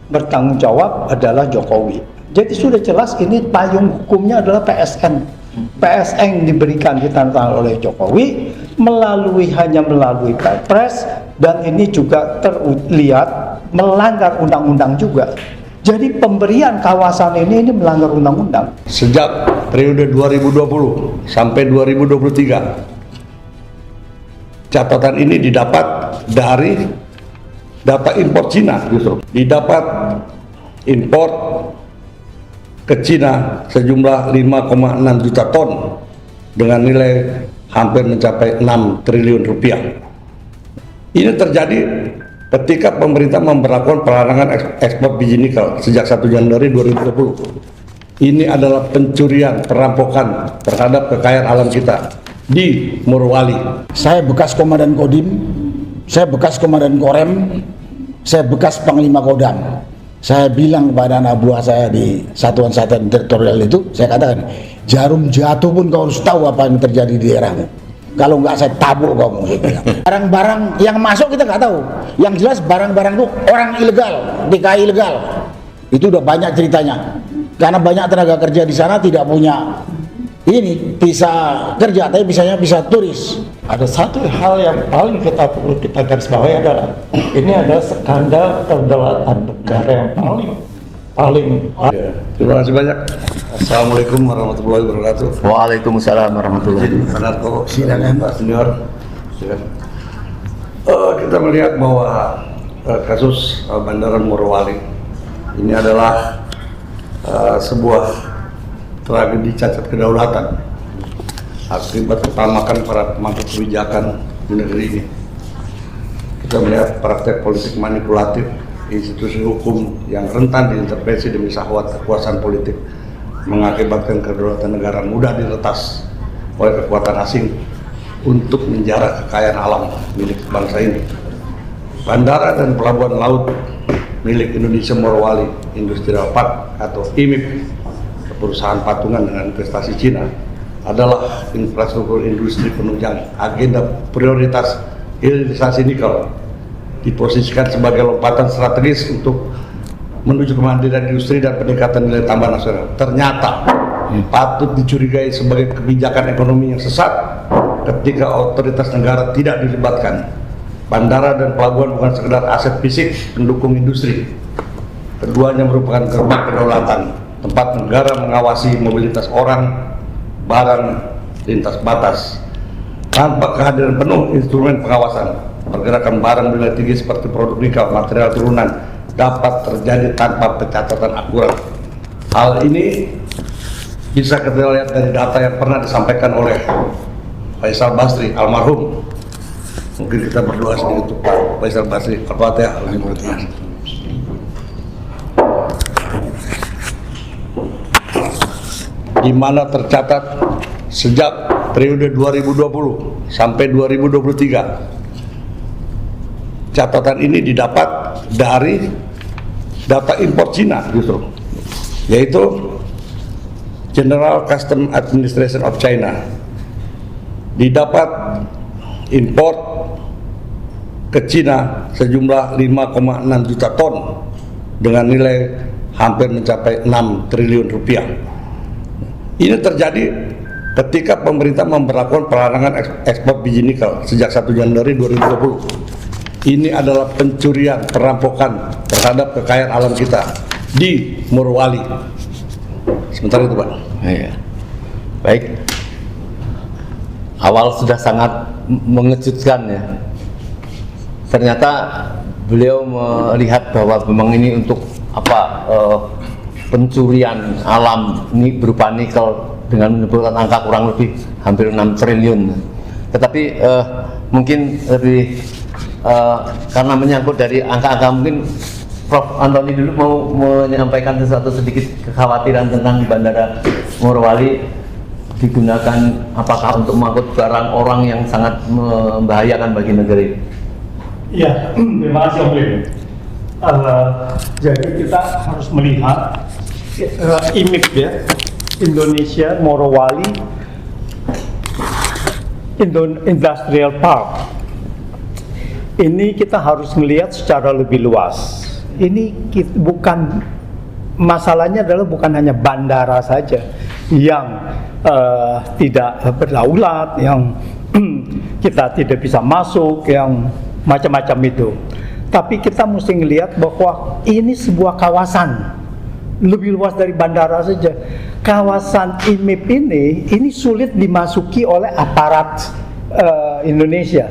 bertanggung jawab adalah Jokowi. Jadi sudah jelas ini payung hukumnya adalah PSN. PSN diberikan ditandatangani oleh Jokowi hanya melalui Perpres, dan ini juga terlihat melanggar undang-undang juga. Jadi pemberian kawasan ini melanggar undang-undang. Sejak periode 2020 sampai 2023, catatan ini didapat dari data impor Cina justru. Didapat impor ke Cina sejumlah 5,6 juta ton dengan nilai hampir mencapai 6 triliun rupiah. Ini terjadi ketika pemerintah memberlakukan pelarangan ekspor biji nikel sejak 1 Januari 2020. Ini adalah pencurian, perampokan terhadap kekayaan alam kita di Morowali. Saya bekas komandan Kodim, saya bekas komandan Korem, saya bekas Panglima Kodam. Saya bilang kepada anak buah saya di satuan-satuan teritorial itu, saya katakan, jarum jatuh pun kau harus tahu apa yang terjadi di daerahmu. Kalau enggak saya tabuk kamu. Barang-barang yang masuk kita nggak tahu. Yang jelas barang-barang itu orang ilegal, TKI ilegal. Itu udah banyak ceritanya. Karena banyak tenaga kerja di sana tidak punya ini bisa kerja, tapi bisa turis. Ada satu hal yang paling perlu kita garis bawahi adalah ini adalah skandal kedaulatan negara yang paling. Ya, terima kasih banyak. Assalamualaikum warahmatullahi wabarakatuh. Waalaikumsalam warahmatullahi Pak wabarakatuh. Silakan Pak Senior. Kita melihat bahwa kasus Bandara Morowali ini adalah sebuah tragedi cacat kedaulatan akibat ketamakan para pemangku kebijakan di negeri ini. Kita melihat praktek politik manipulatif, institusi hukum yang rentan diintervensi demi syahwat kekuasaan politik, mengakibatkan kedaulatan negara mudah diretas oleh kekuatan asing untuk menjarah kekayaan alam milik bangsa ini. Bandara dan pelabuhan laut milik Indonesia Morowali Industrial Park atau IMIP, perusahaan patungan dengan investasi Cina, adalah infrastruktur industri penunjang agenda prioritas hilirisasi nikel, diposisikan sebagai lompatan strategis untuk menuju kemandirian industri dan peningkatan nilai tambah nasional. Ternyata patut dicurigai sebagai kebijakan ekonomi yang sesat ketika otoritas negara tidak dilibatkan. Bandara dan pelabuhan bukan sekedar aset fisik pendukung industri. Keduanya merupakan gerbang kedaulatan, tempat negara mengawasi mobilitas orang, barang, lintas batas. Tanpa kehadiran penuh instrumen pengawasan, pergerakan barang bernilai tinggi seperti produk nikel, material turunan dapat terjadi tanpa pencatatan akurat. Hal ini bisa kita lihat dari data yang pernah disampaikan oleh Faisal Basri almarhum. Mungkin kita berdoa sedikit untuk Pak Faisal Basri. Al-Fatihah. Di mana tercatat sejak periode 2020 sampai 2023, catatan ini didapat dari data impor Cina justru, yaitu General Custom Administration of China. Didapat impor ke Cina sejumlah 5,6 juta ton dengan nilai hampir mencapai 6 triliun rupiah. Ini terjadi ketika pemerintah memberlakukan pelarangan ekspor biji nikel sejak 1 Januari 2020. Ini adalah pencurian, perampokan terhadap kekayaan alam kita di Morowali. Sementara itu, Pak. Ya. Baik. Awal sudah sangat mengejutkan ya. Ternyata beliau melihat bahwa memang ini untuk pencurian alam ini berupa nikel dengan menyebutkan angka kurang lebih hampir 6 triliun. Tetapi mungkin lebih karena menyangkut dari angka-angka, mungkin Prof. Antoni dulu mau menyampaikan sesuatu sedikit kekhawatiran tentang Bandara Morowali digunakan apakah untuk mengangkut barang orang yang sangat membahayakan bagi negeri. Ya, terima kasih Om Lin. Jadi kita harus melihat IMIP ya, Indonesia Morowali Industrial Park. Ini kita harus melihat secara lebih luas. bukan masalahnya adalah bukan hanya bandara saja yang tidak berdaulat, yang kita tidak bisa masuk, yang macam-macam itu. Tapi kita mesti melihat bahwa ini sebuah kawasan lebih luas dari bandara saja. Kawasan IMIP ini sulit dimasuki oleh aparat Indonesia.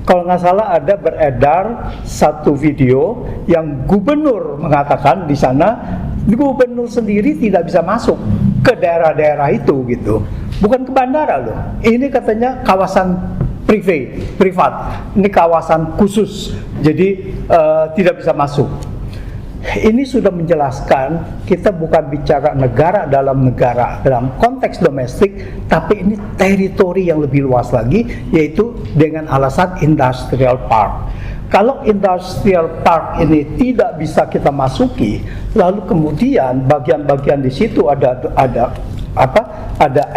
Kalau nggak salah ada beredar satu video yang gubernur mengatakan di sana gubernur sendiri tidak bisa masuk ke daerah-daerah itu gitu. Bukan ke bandara loh. Ini katanya kawasan privat. Ini kawasan khusus. Jadi tidak bisa masuk. Ini sudah menjelaskan kita bukan bicara negara dalam konteks domestik, tapi ini teritori yang lebih luas lagi, yaitu dengan alasan industrial park. Kalau industrial park ini tidak bisa kita masuki, lalu kemudian bagian-bagian di situ ada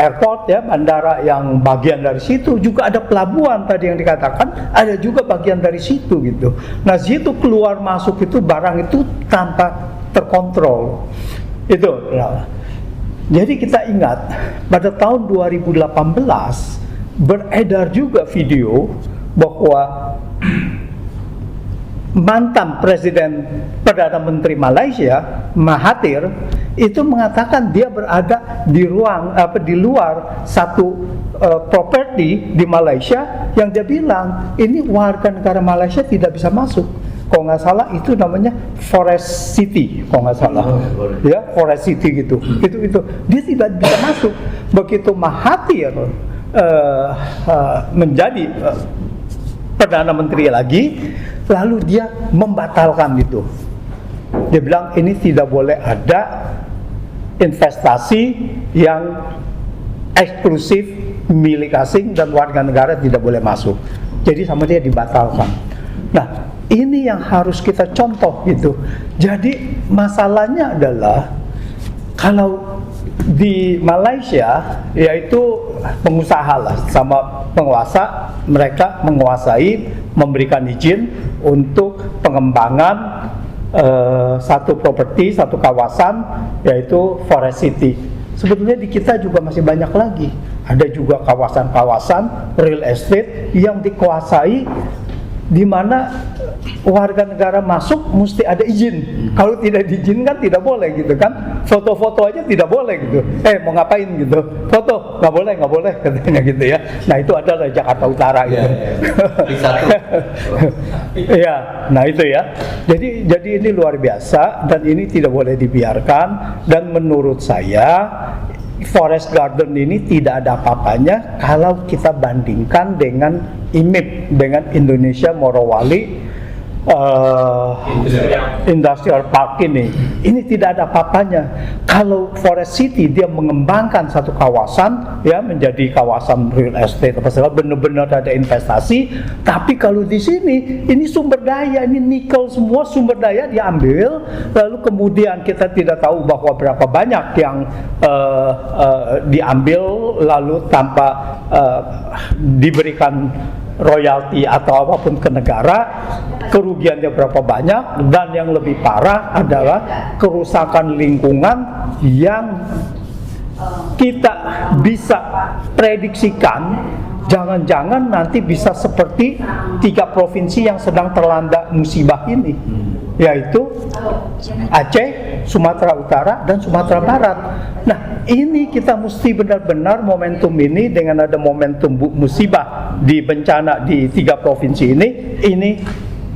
airport ya, bandara yang bagian dari situ, juga ada pelabuhan tadi yang dikatakan, ada juga bagian dari situ gitu. Nah, situ keluar masuk itu barang itu tanpa terkontrol. Itu. Nah. Jadi kita ingat pada tahun 2018 beredar juga video bahwa mantan Presiden Perdana Menteri Malaysia Mahathir itu mengatakan dia berada di luar satu properti di Malaysia yang dia bilang ini warga negara Malaysia tidak bisa masuk. Kalau nggak salah itu namanya Forest City, kalau nggak salah, ya Forest City gitu. Itu dia tidak bisa masuk. Begitu Mahathir menjadi Perdana Menteri lagi, lalu dia membatalkan itu. Dia bilang ini tidak boleh ada investasi yang eksklusif milik asing dan warga negara tidak boleh masuk. Jadi sama dia dibatalkan. Nah, ini yang harus kita contoh gitu. Jadi masalahnya adalah kalau di Malaysia yaitu pengusaha lah sama penguasa, mereka menguasai, memberikan izin untuk pengembangan satu properti, satu kawasan yaitu Forest City. Sebetulnya di kita juga masih banyak lagi. Ada juga kawasan-kawasan real estate yang dikuasai di mana warga negara masuk mesti ada izin. Kalau tidak diizinkan tidak boleh gitu kan. Foto-foto aja tidak boleh gitu. Mau ngapain gitu? Foto nggak boleh katanya gitu ya. Nah itu adalah Jakarta Utara gitu. Iya, nah itu ya. Jadi ini luar biasa dan ini tidak boleh dibiarkan. Dan menurut saya Forest Garden ini tidak ada apa-apanya kalau kita bandingkan dengan IMIP, dengan Indonesia Morowali Industrial Park ini tidak ada apa-apanya. Kalau Forest City dia mengembangkan satu kawasan ya menjadi kawasan real estate apa segala, benar-benar ada investasi. Tapi kalau di sini ini sumber daya, ini nikel semua sumber daya diambil, lalu kemudian kita tidak tahu bahwa berapa banyak yang diambil lalu tanpa diberikan royalti atau apapun ke negara, kerugiannya berapa banyak, dan yang lebih parah adalah kerusakan lingkungan yang kita bisa prediksikan jangan-jangan nanti bisa seperti 3 provinsi yang sedang terlanda musibah ini, yaitu Aceh, Sumatera Utara, dan Sumatera Barat. Nah, ini kita mesti benar-benar momentum ini dengan ada momentum musibah di bencana di 3 provinsi ini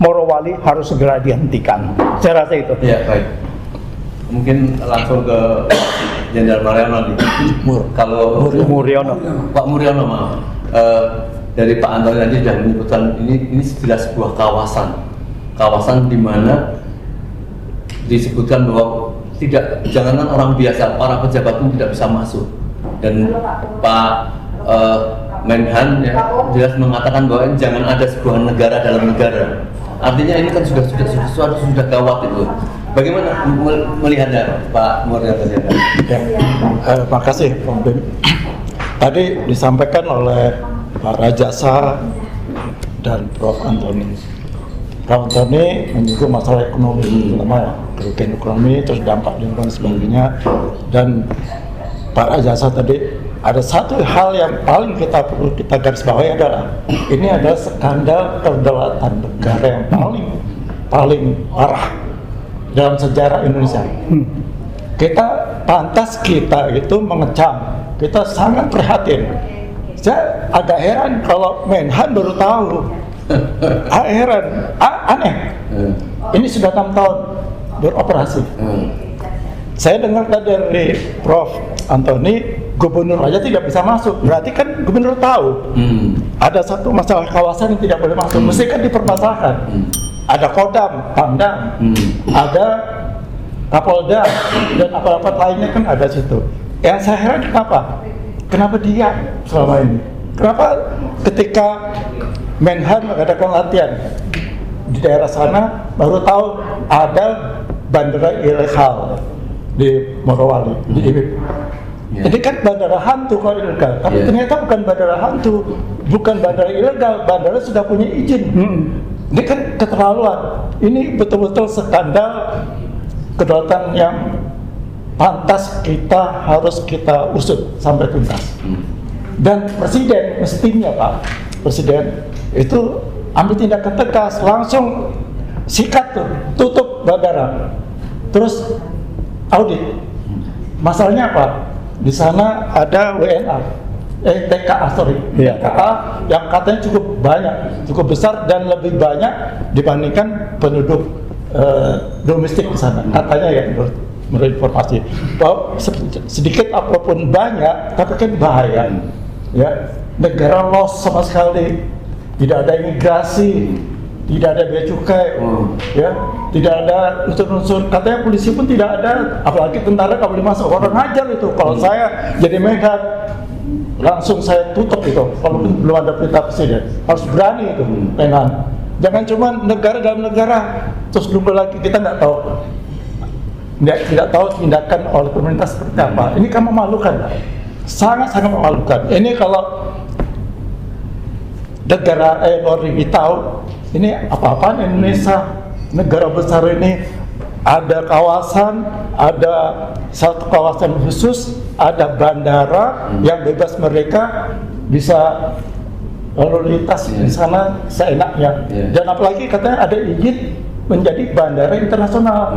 Morowali harus segera dihentikan. Saya rasa itu. Ya, baik. Mungkin langsung ke Jenderal Mariono nih. Kalau Pak Muriono, maaf. Dari Pak Antoni tadi sudah menyebutkan ini jelas sebuah kawasan di mana disebutkan bahwa jangankan orang biasa, para pejabat pun tidak bisa masuk. Dan Pak Menhan ya, jelas mengatakan bahwa jangan ada sebuah negara dalam negara. Artinya ini kan sudah gawat itu. Bagaimana melihatnya Pak Muriono? Terima kasih, Pak Bim. Tadi disampaikan oleh Pak Rajasa dan Prof. Antoni Pak Antoni menyinggung masalah ekonomi, terutama ya, kerugian ekonomi, terus dampak lingkungan dan sebagainya. Dan Pak Rajasa tadi ada satu hal yang paling kita perlu kita garis bawahi adalah ini adalah skandal kedaulatan negara yang paling parah dalam sejarah Indonesia. Kita pantas kita itu mengecam, kita sangat prihatin. Saya agak heran kalau Menhan baru tahu. Heran, aneh. Ini sudah 6 tahun beroperasi. Saya dengar dari Prof. Antoni, gubernur aja tidak bisa masuk. Berarti kan gubernur tahu ada satu masalah kawasan yang tidak boleh masuk. Mesti kan dipermasalahkan. Ada Kodam, Pangdam, ada Kapolda dan apa-apa lainnya kan ada situ. Yang saya heran kenapa dia selama ini? Kenapa ketika Menhan mengadakan latihan di daerah sana baru tahu ada bandara ilegal di Morowali, di Ibib. Jadi kan bandara hantu kalau ilegal, tapi ternyata bukan bandara hantu, bukan bandara ilegal, bandara sudah punya izin. Ini kan keterlaluan. Ini betul-betul skandal kedaulatan yang pantas harus kita usut sampai tuntas. Dan Presiden mestinya Pak, Presiden itu ambil tindakan tegas, langsung sikat tutup bandara, terus audit. Masalahnya apa? Di sana ada WNA, TKA yang katanya cukup banyak, cukup besar dan lebih banyak dibandingkan penduduk domestik di sana. Katanya ya menurut informasi bahwa sedikit apapun banyak, tapi kan bahaya. Ya, negara lost sama sekali, tidak ada imigrasi, tidak ada bea cukai, ya, tidak ada unsur-unsur. Katanya polisi pun tidak ada, apalagi tentara nggak boleh masuk. Orang ajar itu. Kalau saya jadi Menhan, langsung saya tutup itu. Walaupun belum ada perintah presiden, harus berani itu Menhan. Jangan cuma negara dalam negara, terus nunggu lagi kita nggak tahu. Tidak tahu tindakan oleh pemerintah seperti apa. Ini kan memalukan, sangat-sangat memalukan. Ini kalau negara luar negeri tahu, ini apa-apaan Indonesia, negara besar ini ada kawasan, ada satu kawasan khusus, ada bandara yang bebas, mereka bisa lalu lintas di sana seenaknya. Dan apalagi katanya ada izin menjadi bandara internasional.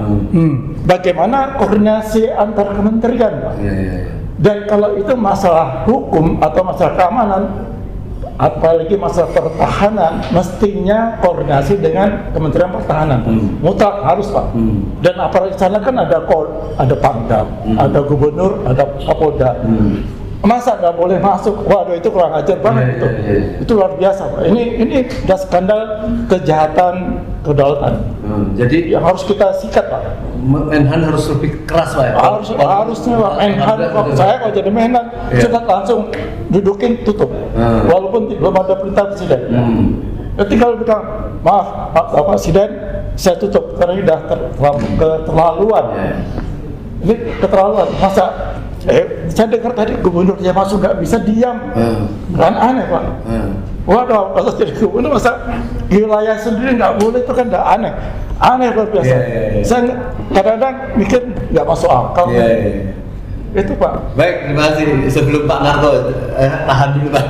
Bagaimana koordinasi antar kementerian, Pak? Dan kalau itu masalah hukum atau masalah keamanan, apalagi masalah pertahanan, mestinya koordinasi dengan Kementerian Pertahanan. Mutlak harus, Pak. Dan apalagi sana kan ada Pangdam, ada gubernur, ada Kapolda. Masa nggak boleh masuk? Waduh, itu kurang ajar banget itu. Itu luar biasa, Pak. Ini udah skandal kejahatan kedaulatan. Jadi yang harus kita sikat, Pak. Menhan harus lebih keras, Pak. Harusnya Pak. Menhan, saya kalau jadi Menhan, sudah langsung dudukin tutup. Walaupun belum ada perintah presiden. Tinggal bilang, maaf Pak Presiden, saya tutup karena ini udah keterlaluan. Ini keterlaluan. Masa saya dengar tadi gubernurnya masuk nggak bisa diam, kan aneh Pak. Waduh, kalau jadi gubernur masa di wilayah sendiri nggak boleh, itu kan udah aneh luar biasa. Saya kadang-kadang mikir nggak masuk akal. Itu Pak. Baik, terima kasih. Sebelum Pak Narto, tahan dulu Pak.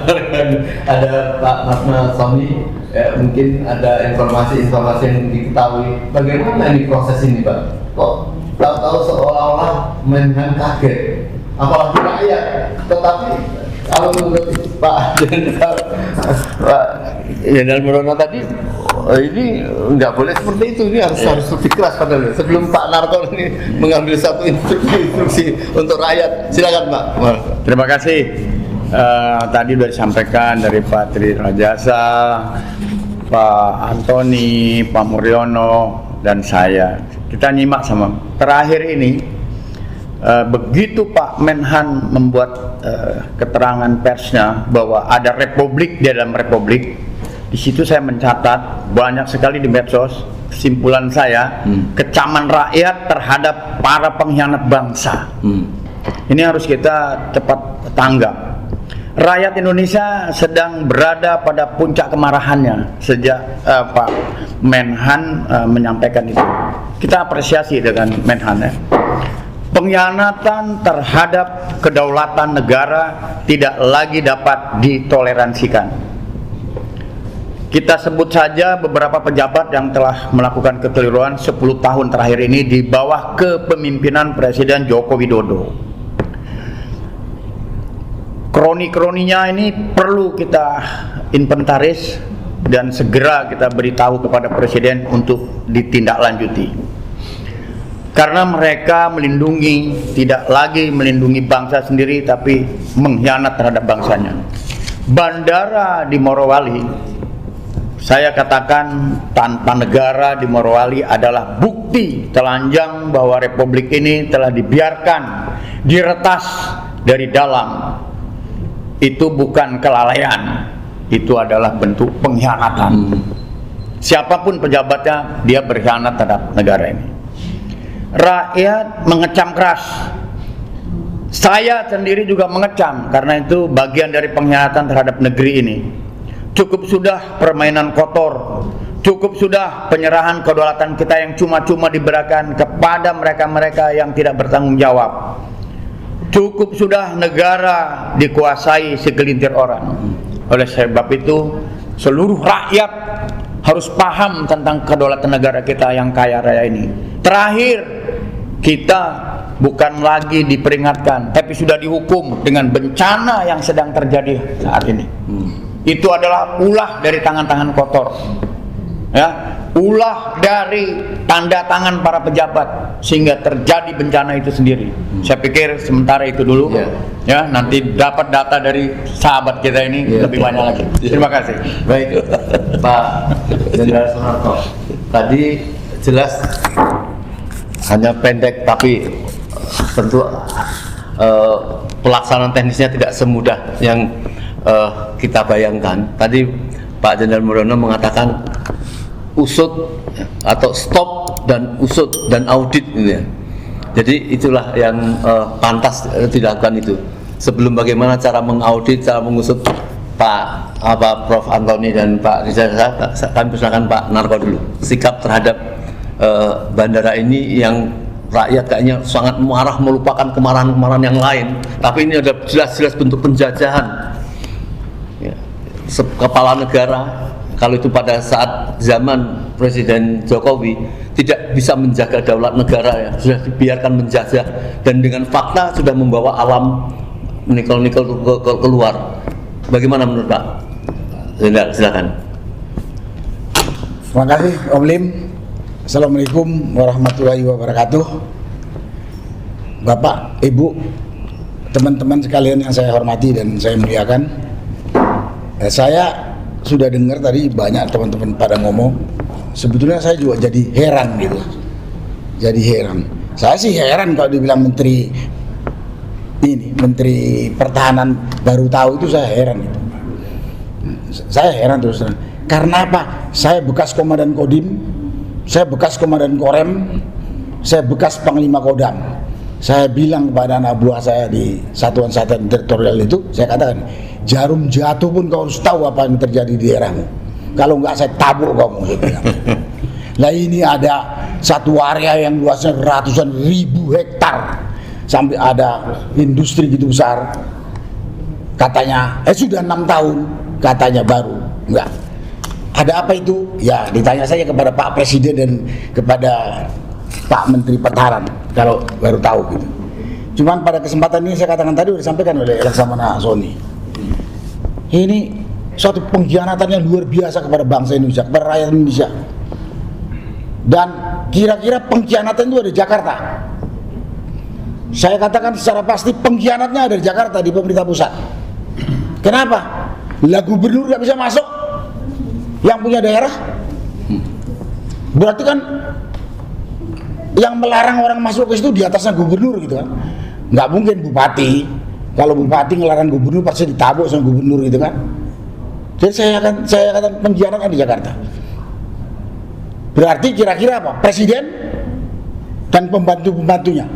Ada Pak Martna Sony, mungkin ada informasi-informasi yang diketahui. Bagaimana ini proses ini, Pak? Kok tahu-tahu seolah-olah Menhan kaget, apalagi rakyat. Tetapi kalau menurut Pak Jenderal Murono tadi, ini nggak boleh seperti itu. Ini harus lebih keras padahal. Sebelum Pak Narto ini mengambil satu instruksi untuk rakyat, silakan Pak. Terima kasih. Tadi sudah disampaikan dari Pak Tri Rajasa, Pak Antoni, Pak Muryono, dan saya. Kita nyimak sama. Terakhir ini, begitu Pak Menhan membuat keterangan persnya bahwa ada republik di dalam republik, di situ saya mencatat banyak sekali di medsos. Kesimpulan saya, kecaman rakyat terhadap para pengkhianat bangsa. Ini harus kita cepat tanggap. Rakyat Indonesia sedang berada pada puncak kemarahannya sejak Pak Menhan menyampaikan itu. Kita apresiasi dengan Menhan ya. Pengkhianatan terhadap kedaulatan negara tidak lagi dapat ditoleransikan. Kita sebut saja beberapa pejabat yang telah melakukan kekeliruan 10 tahun terakhir ini di bawah kepemimpinan Presiden Joko Widodo. Kroni-kroninya ini perlu kita inventaris dan segera kita beritahu kepada Presiden untuk ditindaklanjuti. Karena mereka tidak lagi melindungi bangsa sendiri, tapi mengkhianat terhadap bangsanya. Bandara di Morowali, saya katakan tanpa negara di Morowali adalah bukti telanjang bahwa Republik ini telah dibiarkan diretas dari dalam. Itu bukan kelalaian, itu adalah bentuk pengkhianatan. Siapapun pejabatnya, dia berkhianat terhadap negara ini. Rakyat mengecam keras. Saya sendiri juga mengecam, karena itu bagian dari pengkhianatan terhadap negeri ini. Cukup sudah permainan kotor, cukup sudah penyerahan kedaulatan kita yang cuma-cuma diberikan kepada mereka-mereka yang tidak bertanggung jawab. Cukup sudah negara dikuasai segelintir orang. Oleh sebab itu, seluruh rakyat harus paham tentang kedaulatan negara kita yang kaya raya ini. Terakhir, kita bukan lagi diperingatkan, tapi sudah dihukum dengan bencana yang sedang terjadi saat ini. Itu adalah ulah dari tangan-tangan kotor. Ya, ulah dari tanda tangan para pejabat sehingga terjadi bencana itu sendiri. Saya pikir sementara itu dulu. Ya, nanti dapat data dari sahabat kita ini lebih banyak lagi. Terima kasih. Baik, Pak Jenderal Soeharto. Tadi jelas hanya pendek, tapi tentu pelaksanaan teknisnya tidak semudah yang kita bayangkan. Tadi Pak Jenderal Mulyono mengatakan usut atau stop dan usut dan audit gitu ya. Jadi itulah yang pantas dilakukan itu. Sebelum bagaimana cara mengaudit, cara mengusut, Prof Antoni dan Pak Rizal, kami persilakan Pak Narko dulu. Sikap terhadap bandara ini yang rakyat kayaknya sangat marah, melupakan kemarahan-kemarahan yang lain. Tapi ini ada jelas-jelas bentuk penjajahan. Ya. Kepala negara, kalau itu pada saat zaman Presiden Jokowi tidak bisa menjaga daulat negara, ya sudah dibiarkan menjajah, dan dengan fakta sudah membawa alam nikel-nikel keluar. Bagaimana menurut Pak? Silakan. Terima kasih Om Lim. Assalamualaikum warahmatullahi wabarakatuh. Bapak, Ibu, teman-teman sekalian yang saya hormati dan saya muliakan. Saya sudah dengar tadi banyak teman-teman pada ngomong. Sebetulnya saya juga jadi heran gitu. Jadi heran. Saya sih heran kalau dibilang Menteri Pertahanan baru tahu, itu saya heran gitu. Saya heran terus terang. Karena apa? Saya bekas komandan Kodim, saya bekas komandan Korem, saya bekas Panglima Kodam. Saya bilang kepada anak buah saya di satuan-satuan teritorial itu, saya katakan, jarum jatuh pun kau harus tahu apa yang terjadi di daerahmu. Kalau enggak saya tabuk kamu. Lah ini ada satu area yang luasnya ratusan ribu hektar, sampai ada industri gitu besar. Katanya, sudah 6 tahun, katanya baru. Enggak. Ada apa itu? Ya ditanya saja kepada Pak Presiden dan kepada Pak Menteri Pertahanan kalau baru tahu gitu. Cuman pada kesempatan ini saya katakan tadi sudah disampaikan oleh Laksamana Sony. Ini suatu pengkhianatan yang luar biasa kepada bangsa Indonesia, kepada rakyat Indonesia. Dan kira-kira pengkhianatan itu ada di Jakarta. Saya katakan secara pasti pengkhianatnya ada di Jakarta, di pemerintah pusat. Kenapa? Lah gubernur nggak bisa masuk, yang punya daerah. Berarti kan yang melarang orang masuk ke situ di atasnya gubernur gitu kan. Nggak mungkin bupati. Kalau bupati ngelarang gubernur pasti ditabuk sama gubernur gitu kan. Jadi saya akan pengkhianatan di Jakarta. Berarti kira-kira apa? Presiden dan pembantu-pembantunya.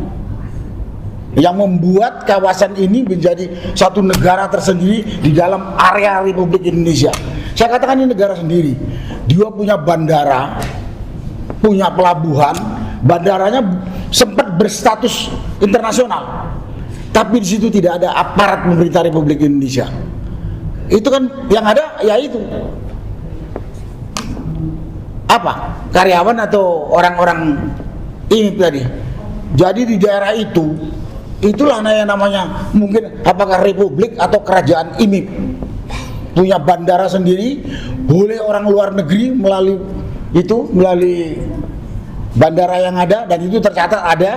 yang membuat kawasan ini menjadi satu negara tersendiri di dalam area Republik Indonesia. Saya katakan ini negara sendiri. Dia punya bandara, punya pelabuhan, bandaranya sempat berstatus internasional. Tapi di situ tidak ada aparat pemerintah Republik Indonesia. Itu kan yang ada ya itu. Apa? Karyawan atau orang-orang ini tadi. Jadi di daerah itu, itulah yang namanya mungkin apakah republik atau kerajaan IMIP. Punya bandara sendiri, boleh orang luar negeri melalui bandara yang ada, dan itu tercatat ada.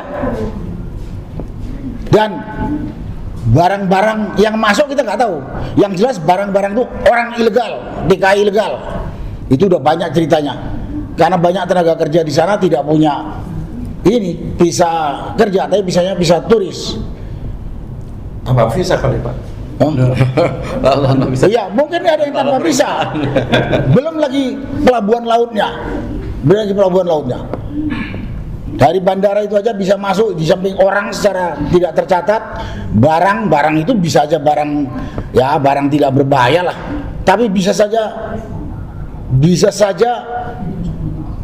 Dan barang-barang yang masuk kita nggak tahu. Yang jelas barang-barang itu orang ilegal, TKI ilegal. Itu udah banyak ceritanya. Karena banyak tenaga kerja di sana tidak punya ini bisa kerja, tapi bisanya bisa turis. Tanpa visa kali Pak. Iya, mungkin ada yang tanpa visa. Belum lagi pelabuhan lautnya. Dari bandara itu aja bisa masuk, di samping orang secara tidak tercatat, barang itu bisa aja barang tidak berbahaya lah. Tapi bisa saja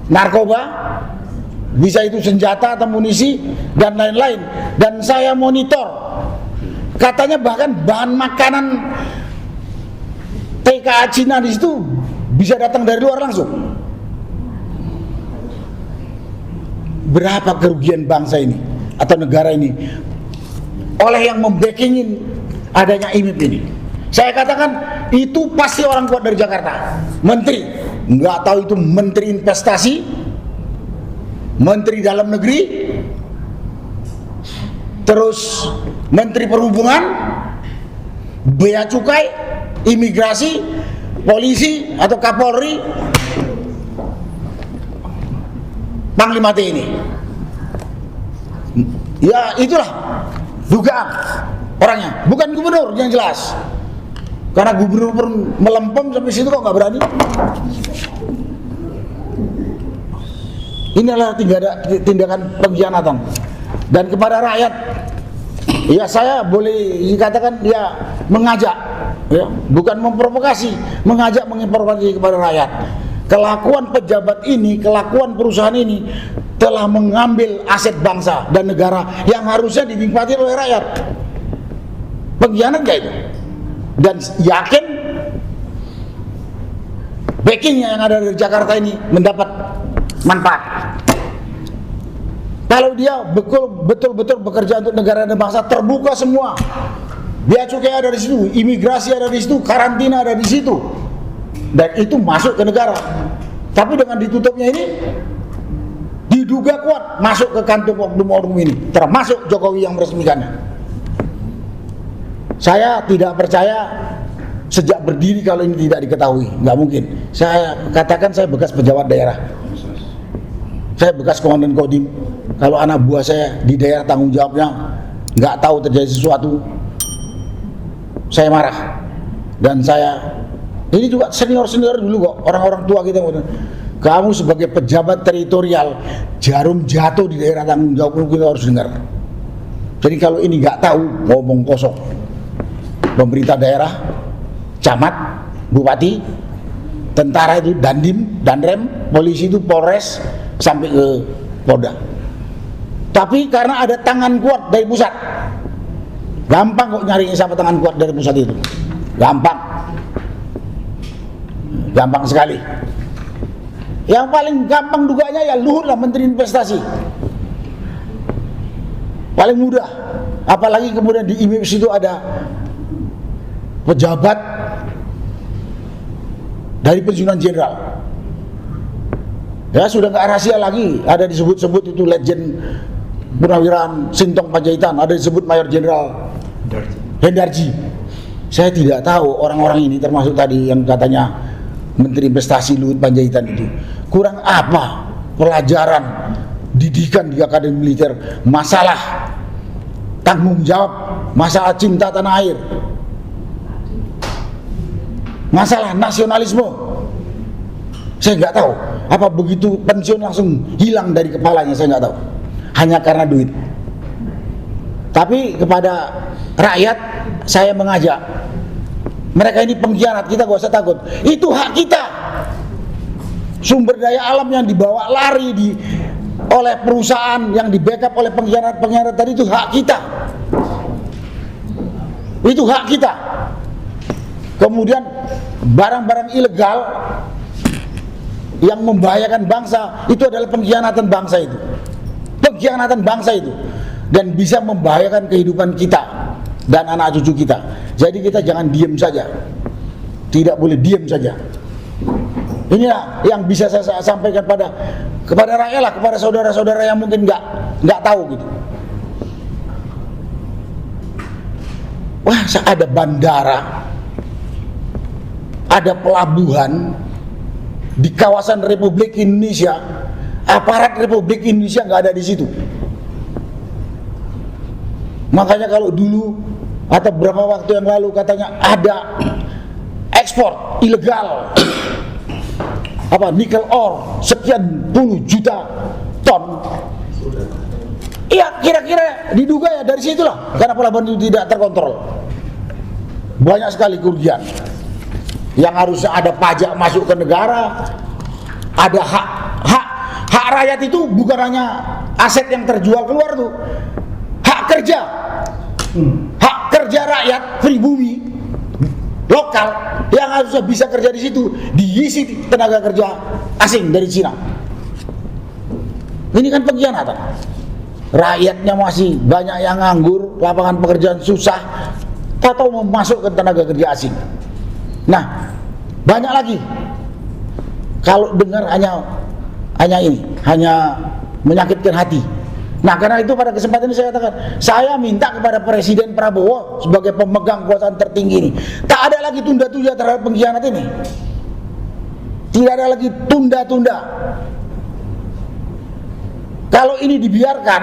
narkoba, bisa itu senjata atau amunisi dan lain-lain. Dan saya monitor, katanya bahkan bahan makanan TKA Cina di situ bisa datang dari luar langsung. Berapa kerugian bangsa ini atau negara ini oleh yang membackingin adanya IMIP ini? Saya katakan itu pasti orang kuat dari Jakarta. Menteri, nggak tahu itu menteri investasi, menteri dalam negeri, terus menteri perhubungan, bea cukai, imigrasi, polisi atau Kapolri, Panglima TNI. Ya itulah dugaan orangnya, bukan gubernur yang jelas. Karena gubernur pun melempem sampai situ kok nggak berani. Ini adalah tindakan pengkhianatan. Dan kepada rakyat, ya saya boleh dikatakan dia mengajak, ya, bukan memprovokasi, mengajak menginformasi kepada rakyat. Kelakuan pejabat ini, kelakuan perusahaan ini telah mengambil aset bangsa dan negara yang harusnya dinikmati oleh rakyat. Pengkhianat gak itu? Dan yakin backingnya yang ada dari Jakarta ini mendapat manfaat. Kalau dia betul-betul bekerja untuk negara dan bangsa, terbuka semua. Bea cukai ada di situ, imigrasi ada di situ, karantina ada di situ. Dan itu masuk ke negara. Tapi dengan ditutupnya ini, diduga kuat masuk ke kantung oknum-oknum ini, termasuk Jokowi yang meresmikannya. Saya tidak percaya sejak berdiri kalau ini tidak diketahui, nggak mungkin. Saya katakan saya bekas pejabat daerah, saya bekas komandan Kodim. Kalau anak buah saya di daerah tanggung jawabnya nggak tahu terjadi sesuatu, saya marah. Dan saya ini juga senior dulu kok, orang-orang tua kita. Kamu sebagai pejabat teritorial, jarum jatuh di daerah tanggung jawab, kita harus dengar. Jadi kalau ini nggak tahu, ngomong kosong. Pemerintah daerah, camat, bupati, tentara itu dandim, danrem, polisi itu polres, sampai ke Polda. Tapi karena ada tangan kuat dari pusat, gampang kok nyari siapa tangan kuat dari pusat itu, gampang sekali. Yang paling gampang duganya ya Luhut lah, Menteri Investasi, paling mudah. Apalagi kemudian di IMIP itu ada pejabat dari pensiunan jenderal. Ya sudah nggak rahasia lagi, ada disebut-sebut itu legend Purnawirawan Sintong Panjaitan, ada disebut Mayor Jenderal Hendarji. Saya tidak tahu orang-orang ini, termasuk tadi yang katanya Menteri Investasi Luhut Panjaitan itu, kurang apa pelajaran didikan di Akademi Militer, masalah tanggung jawab, masalah cinta tanah air, masalah nasionalisme. Saya nggak tahu apa begitu pensiun langsung hilang dari kepalanya, saya nggak tahu, hanya karena duit. Tapi kepada rakyat saya mengajak, mereka ini pengkhianat, kita gak usah takut. Itu hak kita. Sumber daya alam yang dibawa lari oleh perusahaan, yang di backup oleh pengkhianat tadi, itu hak kita. Itu hak kita. Kemudian barang-barang ilegal yang membahayakan bangsa, itu adalah pengkhianatan bangsa itu. Pengkhianatan bangsa itu. Dan bisa membahayakan kehidupan kita dan anak cucu kita. Jadi kita jangan diam saja. Tidak boleh diam saja. Inilah yang bisa saya sampaikan kepada rakyat lah, kepada saudara-saudara yang mungkin nggak tahu gitu. Wah, ada bandara, ada pelabuhan di kawasan Republik Indonesia, aparat Republik Indonesia nggak ada di situ. Makanya kalau dulu atau beberapa waktu yang lalu katanya ada ekspor ilegal nikel ore sekian puluh juta ton. Iya, kira-kira diduga ya dari situlah, karena pelabuhan itu tidak terkontrol. Banyak sekali kerugian. Yang harusnya ada pajak masuk ke negara, ada hak rakyat itu bukan hanya aset yang terjual keluar tuh, hak kerja rakyat pribumi lokal yang harusnya bisa kerja di situ diisi tenaga kerja asing dari Cina. Ini kan pengkhianatan. Rakyatnya masih banyak yang nganggur, lapangan pekerjaan susah, atau memasukkan tenaga kerja asing. Nah, banyak lagi. Kalau dengar hanya menyakitkan hati. Nah, karena itu pada kesempatan ini saya katakan, saya minta kepada Presiden Prabowo sebagai pemegang kekuasaan tertinggi ini, tak ada lagi tunda-tunda terhadap pengkhianat ini. Tidak ada lagi tunda-tunda. Kalau ini dibiarkan,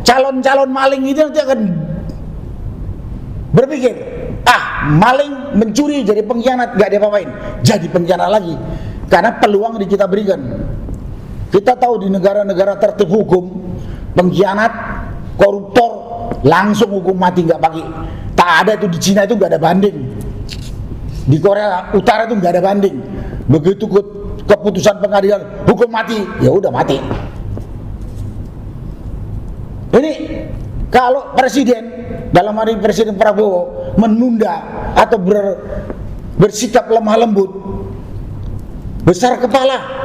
calon-calon maling itu nanti akan berpikir, maling mencuri jadi pengkhianat, gak diapa-apain, jadi pengkhianat lagi. Karena peluang kita berikan. Kita tahu di negara-negara tertib hukum, pengkhianat, koruptor langsung hukum mati, nggak pakai. Tak ada itu di Cina, itu nggak ada banding. Di Korea Utara itu nggak ada banding. Begitu keputusan pengadilan hukum mati, ya udah mati. Ini kalau presiden, dalam hal ini Presiden Prabowo, menunda atau bersikap lemah lembut, besar kepala,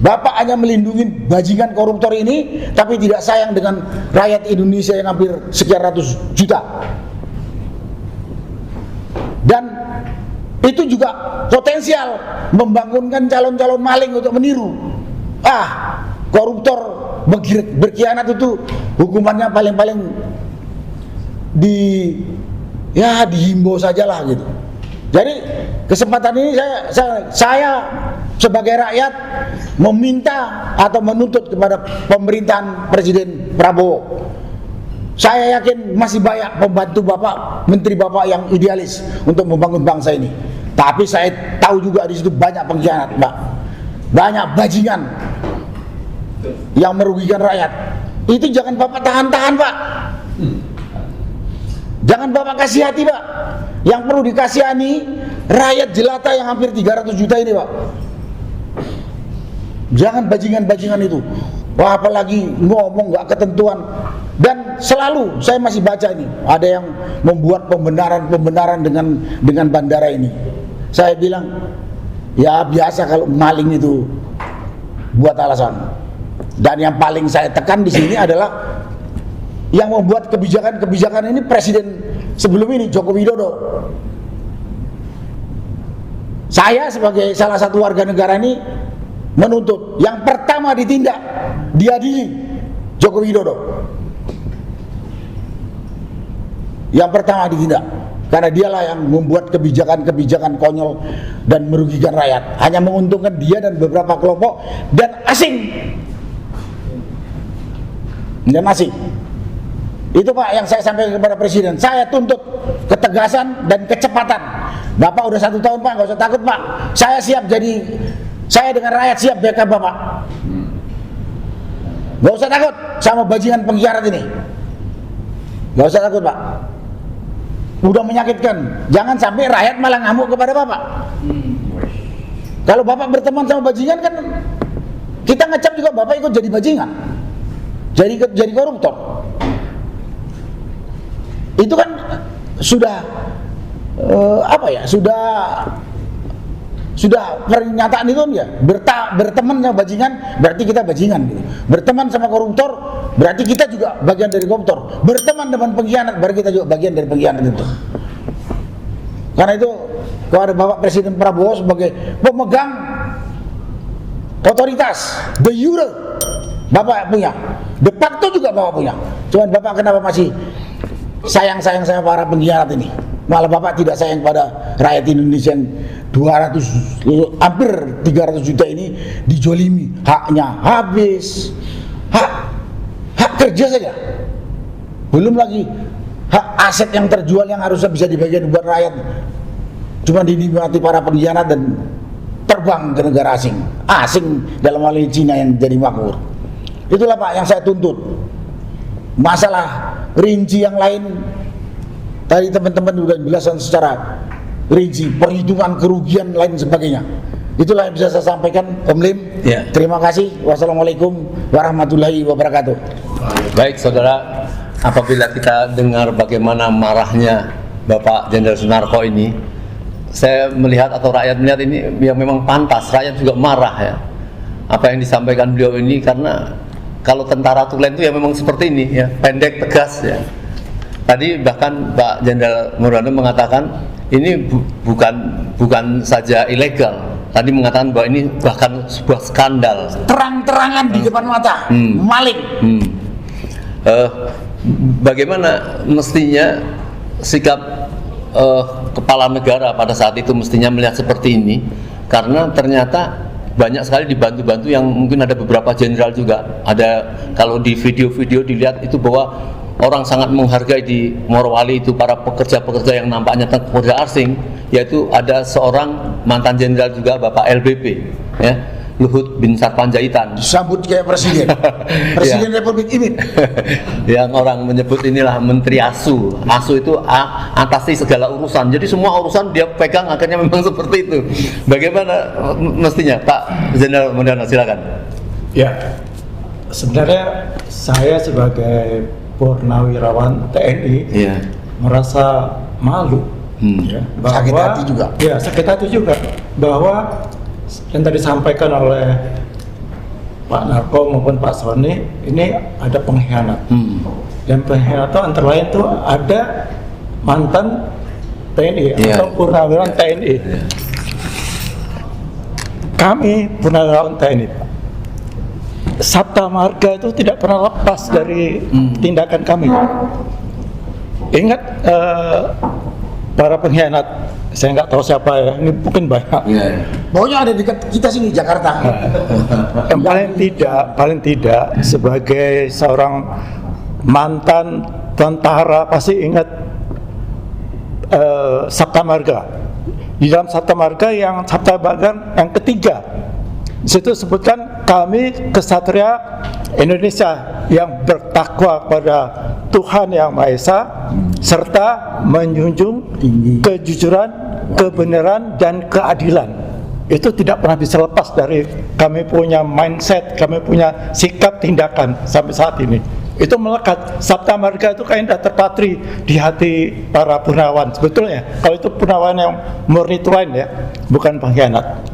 Bapak hanya melindungi bajingan koruptor ini, tapi tidak sayang dengan rakyat Indonesia yang hampir sekian ratus juta. Dan itu juga potensial membangunkan calon-calon maling untuk meniru. Koruptor berkhianat itu hukumannya paling-paling dihimbau sajalah gitu. Jadi kesempatan ini saya sebagai rakyat meminta atau menuntut kepada pemerintahan Presiden Prabowo. Saya yakin masih banyak pembantu Bapak, menteri Bapak yang idealis untuk membangun bangsa ini. Tapi saya tahu juga di situ banyak pengkhianat, Pak. Banyak bajingan yang merugikan rakyat. Itu jangan Bapak tahan-tahan, Pak. Jangan Bapak kasih hati, Pak. Yang perlu dikasihani rakyat jelata yang hampir 300 juta ini, Pak. Jangan bajingan-bajingan itu. Wah, apalagi ngomong nggak ketentuan. Dan selalu saya masih baca ini, ada yang membuat pembenaran dengan bandara ini. Saya bilang, ya biasa kalau maling itu buat alasan. Dan yang paling saya tekan di sini adalah yang membuat kebijakan-kebijakan ini Presiden sebelum ini, Joko Widodo. Saya sebagai salah satu warga negara ini menuntut yang pertama ditindak, diadili Joko Widodo. Yang pertama ditindak, karena dialah yang membuat kebijakan-kebijakan konyol dan merugikan rakyat, hanya menguntungkan dia dan beberapa kelompok dan asing. Dan asing. Itu Pak yang saya sampaikan kepada Presiden. Saya tuntut ketegasan dan kecepatan. Bapak udah 1 tahun Pak, nggak usah takut Pak. Saya siap saya dengan rakyat siap backup Bapak. Gak usah takut sama bajingan pengkhianat ini. Gak usah takut, Pak. Udah menyakitkan. Jangan sampai rakyat malah ngamuk kepada Bapak. Kalau Bapak berteman sama bajingan kan kita ngecap juga Bapak ikut jadi bajingan. Jadi koruptor. Itu kan sudah sudah pernyataan itu ya, berteman sama bajingan berarti kita bajingan gitu. Berteman sama koruptor berarti kita juga bagian dari koruptor. Berteman dengan pengkhianat berarti kita juga bagian dari pengkhianat itu. Karena itu kepada Bapak Presiden Prabowo sebagai pemegang otoritas de jure Bapak punya, de facto juga Bapak punya. Cuman Bapak kenapa masih sayang sama para pengkhianat ini? Malah Bapak tidak sayang pada rakyat Indonesia yang 200 hampir 300 juta ini dijolimi, haknya habis, hak kerja saja, belum lagi hak aset yang terjual yang harusnya bisa dibagikan buat rakyat, cuma dinikmati para pengkhianat dan terbang ke negara asing dalam hal ini Cina yang jadi makmur. Itulah Pak yang saya tuntut. Masalah rinci yang lain tadi teman-teman sudah jelaskan secara rinci, perhitungan kerugian lain sebagainya. Itulah yang bisa saya sampaikan, Om Lim. Ya. Terima kasih. Wassalamualaikum warahmatullahi wabarakatuh. Baik saudara, apabila kita dengar bagaimana marahnya Bapak Jenderal Sunarko ini, saya melihat atau rakyat melihat ini yang memang pantas, rakyat juga marah ya. Apa yang disampaikan beliau ini, karena kalau tentara tulen itu ya memang seperti ini ya, pendek tegas ya. Tadi bahkan Pak Jenderal Murano mengatakan ini bukan saja ilegal. Tadi mengatakan bahwa ini bahkan sebuah skandal. Terang-terangan di depan mata, maling. Bagaimana mestinya sikap kepala negara pada saat itu mestinya melihat seperti ini? Karena ternyata banyak sekali dibantu-bantu yang mungkin ada beberapa jenderal juga. Ada kalau di video-video dilihat itu bahwa orang sangat menghargai di Morowali itu para pekerja-pekerja yang nampaknya pekerja asing, yaitu ada seorang mantan jenderal juga Bapak LBP ya, Luhut bin Sarpanjaitan, Disambut kayak presiden. Presiden Republik ini. yang orang menyebut inilah menteri ASU. ASU itu atasi segala urusan. Jadi semua urusan dia pegang, akhirnya memang seperti itu. Bagaimana mestinya Pak Jenderal Murano, silakan. Ya, sebenarnya saya sebagai purnawirawan TNI merasa malu ya, bahwa, sakit hati juga. Ya, sakit hati juga bahwa yang tadi disampaikan oleh Pak Narko maupun Pak Sony ini ada pengkhianat. Dan pengkhianat itu antara lain itu ada mantan TNI atau purnawirawan TNI. Kami purnawirawan TNI, Sabta Marga itu tidak pernah lepas dari tindakan kami. Ingat para pengkhianat, saya nggak tahu siapa ya, ini mungkin banyak. Pokoknya ada di kita sini, Jakarta. Yang paling tidak sebagai seorang mantan tentara pasti ingat Sabta Marga. Di dalam Sabta Marga yang Sabta Marga yang ketiga, situ sebutkan kami kesatria Indonesia yang bertakwa kepada Tuhan Yang Maha Esa serta menjunjung kejujuran, kebenaran dan keadilan. Itu tidak pernah bisa lepas dari kami punya mindset, kami punya sikap tindakan sampai saat ini. Itu melekat. Sabta Marga itu kayaknya terpatri di hati para purnawan sebetulnya. Kalau itu purnawan yang murni tulen ya, bukan pengkhianat.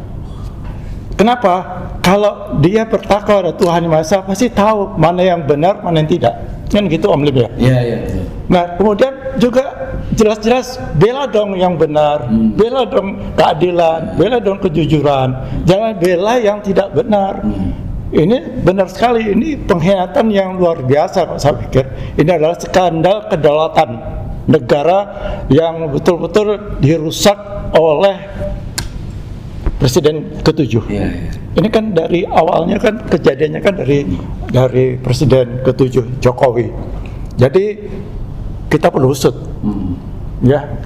Kenapa? Kalau dia bertakwa pada Tuhan Yang Maha Esa, pasti tahu mana yang benar, mana yang tidak. Kan gitu Om Lim ya? Iya. Nah, kemudian juga jelas-jelas bela dong yang benar, bela dong keadilan, bela dong kejujuran. Jangan bela yang tidak benar. Ini benar sekali, ini pengkhianatan yang luar biasa Pak, saya pikir. Ini adalah skandal kedaulatan negara yang betul-betul dirusak oleh Presiden ke-7. Ini kan dari awalnya kan kejadiannya kan dari Presiden ke-7 Jokowi. Jadi kita perlu usut.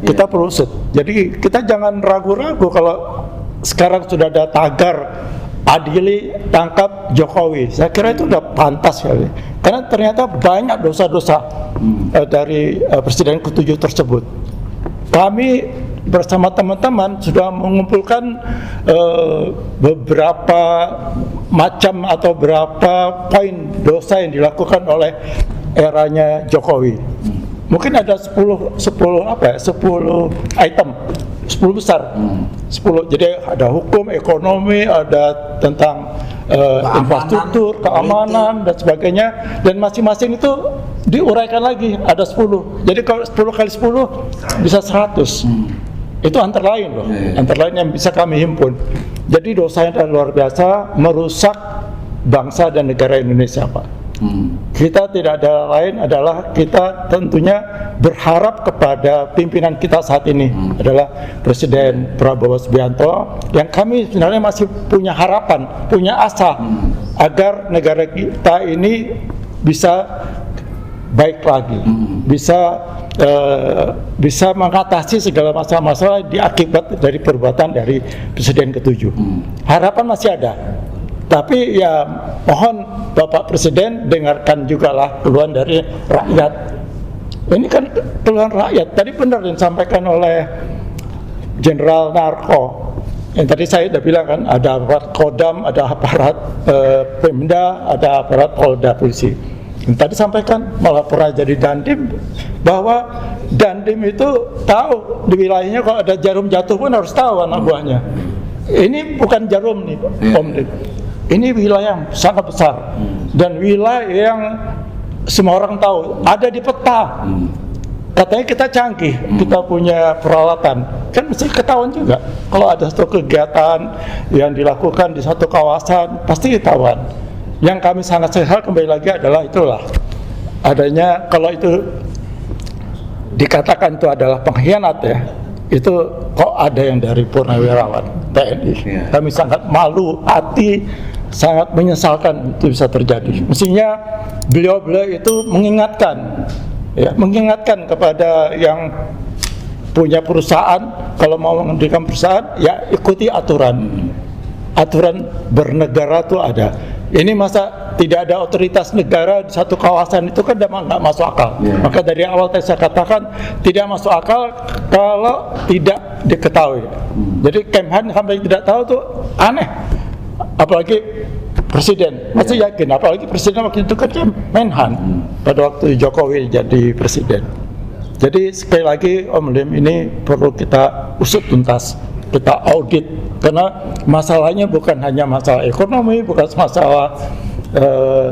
Kita perlu usut. Jadi kita jangan ragu-ragu kalau sekarang sudah ada tagar adili tangkap Jokowi. Saya kira itu udah pantas sekali. Karena ternyata banyak dosa-dosa dari Presiden ke-7 tersebut. Kami bersama teman-teman sudah mengumpulkan beberapa macam atau beberapa poin dosa yang dilakukan oleh eranya Jokowi. Mungkin ada 10 item, 10 besar. 10. Jadi ada hukum, ekonomi, ada tentang infrastruktur, keamanan dan sebagainya, dan masing-masing itu diuraikan lagi ada 10. Jadi kalau 10 kali 10 bisa 100. Itu antara lain loh, antara lain yang bisa kami himpun. Jadi dosanya luar biasa, merusak bangsa dan negara Indonesia, Pak. Kita tidak ada lain adalah kita tentunya berharap kepada pimpinan kita saat ini adalah Presiden Prabowo Subianto, yang kami sebenarnya masih punya harapan, punya asa agar negara kita ini bisa baik lagi, bisa mengatasi segala masalah-masalah diakibat dari perbuatan dari Presiden ke-7. Harapan masih ada. Tapi ya mohon Bapak Presiden dengarkan juga lah keluhan dari rakyat. Ini kan keluhan rakyat. Tadi benar yang disampaikan oleh Jenderal Narko. Yang tadi saya sudah bilang kan, ada aparat Kodam, ada aparat Pemda, ada aparat Polda Polisi. Yang tadi sampaikan malah pernah jadi Dandim, bahwa Dandim itu tahu di wilayahnya kalau ada jarum jatuh pun harus tahu anak buahnya. Ini bukan jarum nih, Om. Ini wilayah yang sangat besar dan wilayah yang semua orang tahu, ada di peta. Katanya kita canggih, kita punya peralatan, kan mesti ketahuan juga. Kalau ada satu kegiatan yang dilakukan di satu kawasan, pasti ketahuan. Yang kami sangat sesal kembali lagi adalah itulah adanya, kalau itu dikatakan itu adalah pengkhianat ya, itu kok ada yang dari purnawirawan TNI. Kami sangat malu hati, sangat menyesalkan itu bisa terjadi. Mestinya beliau-beliau itu mengingatkan, ya, mengingatkan kepada yang punya perusahaan, kalau mau mendirikan perusahaan, ya ikuti aturan. Aturan bernegara itu ada. Ini masa tidak ada otoritas negara di satu kawasan, itu kan nggak masuk akal. Maka dari awal saya katakan tidak masuk akal kalau tidak diketahui. Jadi Kemhan sampai tidak tahu tuh aneh. Apalagi Presiden masih yakin, apalagi Presiden waktu itu kan Menhan pada waktu Jokowi jadi Presiden. Jadi sekali lagi Om Lim, ini perlu kita usut tuntas, kita audit, karena masalahnya bukan hanya masalah ekonomi, bukan masalah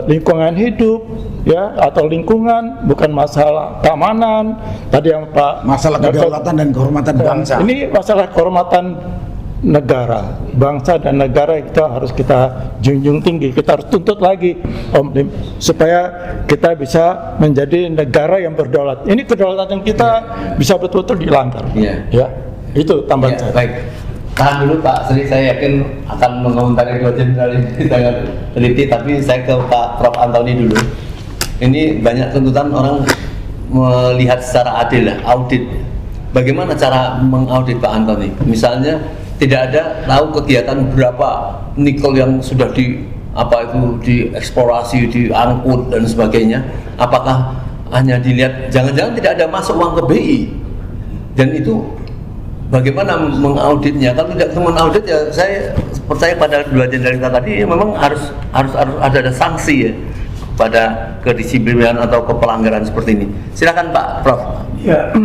lingkungan hidup ya, atau lingkungan, bukan masalah keamanan. Tadi yang Pak, masalah kedaulatan dan kehormatan bangsa. Ini masalah kehormatan negara, bangsa dan negara, kita harus kita junjung tinggi, kita harus tuntut lagi Om Lim, supaya kita bisa menjadi negara yang berdaulat. Ini kedaulatan kita bisa betul-betul dilanggar. Ya, itu tambahan saya. Baik, tahan dulu Pak Sri, saya yakin akan mengomentari dua jenderal ini sangat teliti, tapi saya ke Pak Prof Antoni dulu. Ini banyak tuntutan orang melihat secara adil, audit. Bagaimana cara mengaudit Pak Antoni? Misalnya tidak ada tahu kegiatan berapa nikel yang sudah dieksplorasi, diangkut dan sebagainya. Apakah hanya dilihat, jangan-jangan tidak ada masuk uang ke BI? Dan itu bagaimana mengauditnya? Kalau tidak mengaudit ya saya percaya pada dua jenderal kita tadi, memang harus ada sanksi ya pada kedisiplinan atau kepelanggaran seperti ini. Silakan Pak Prof. Ya,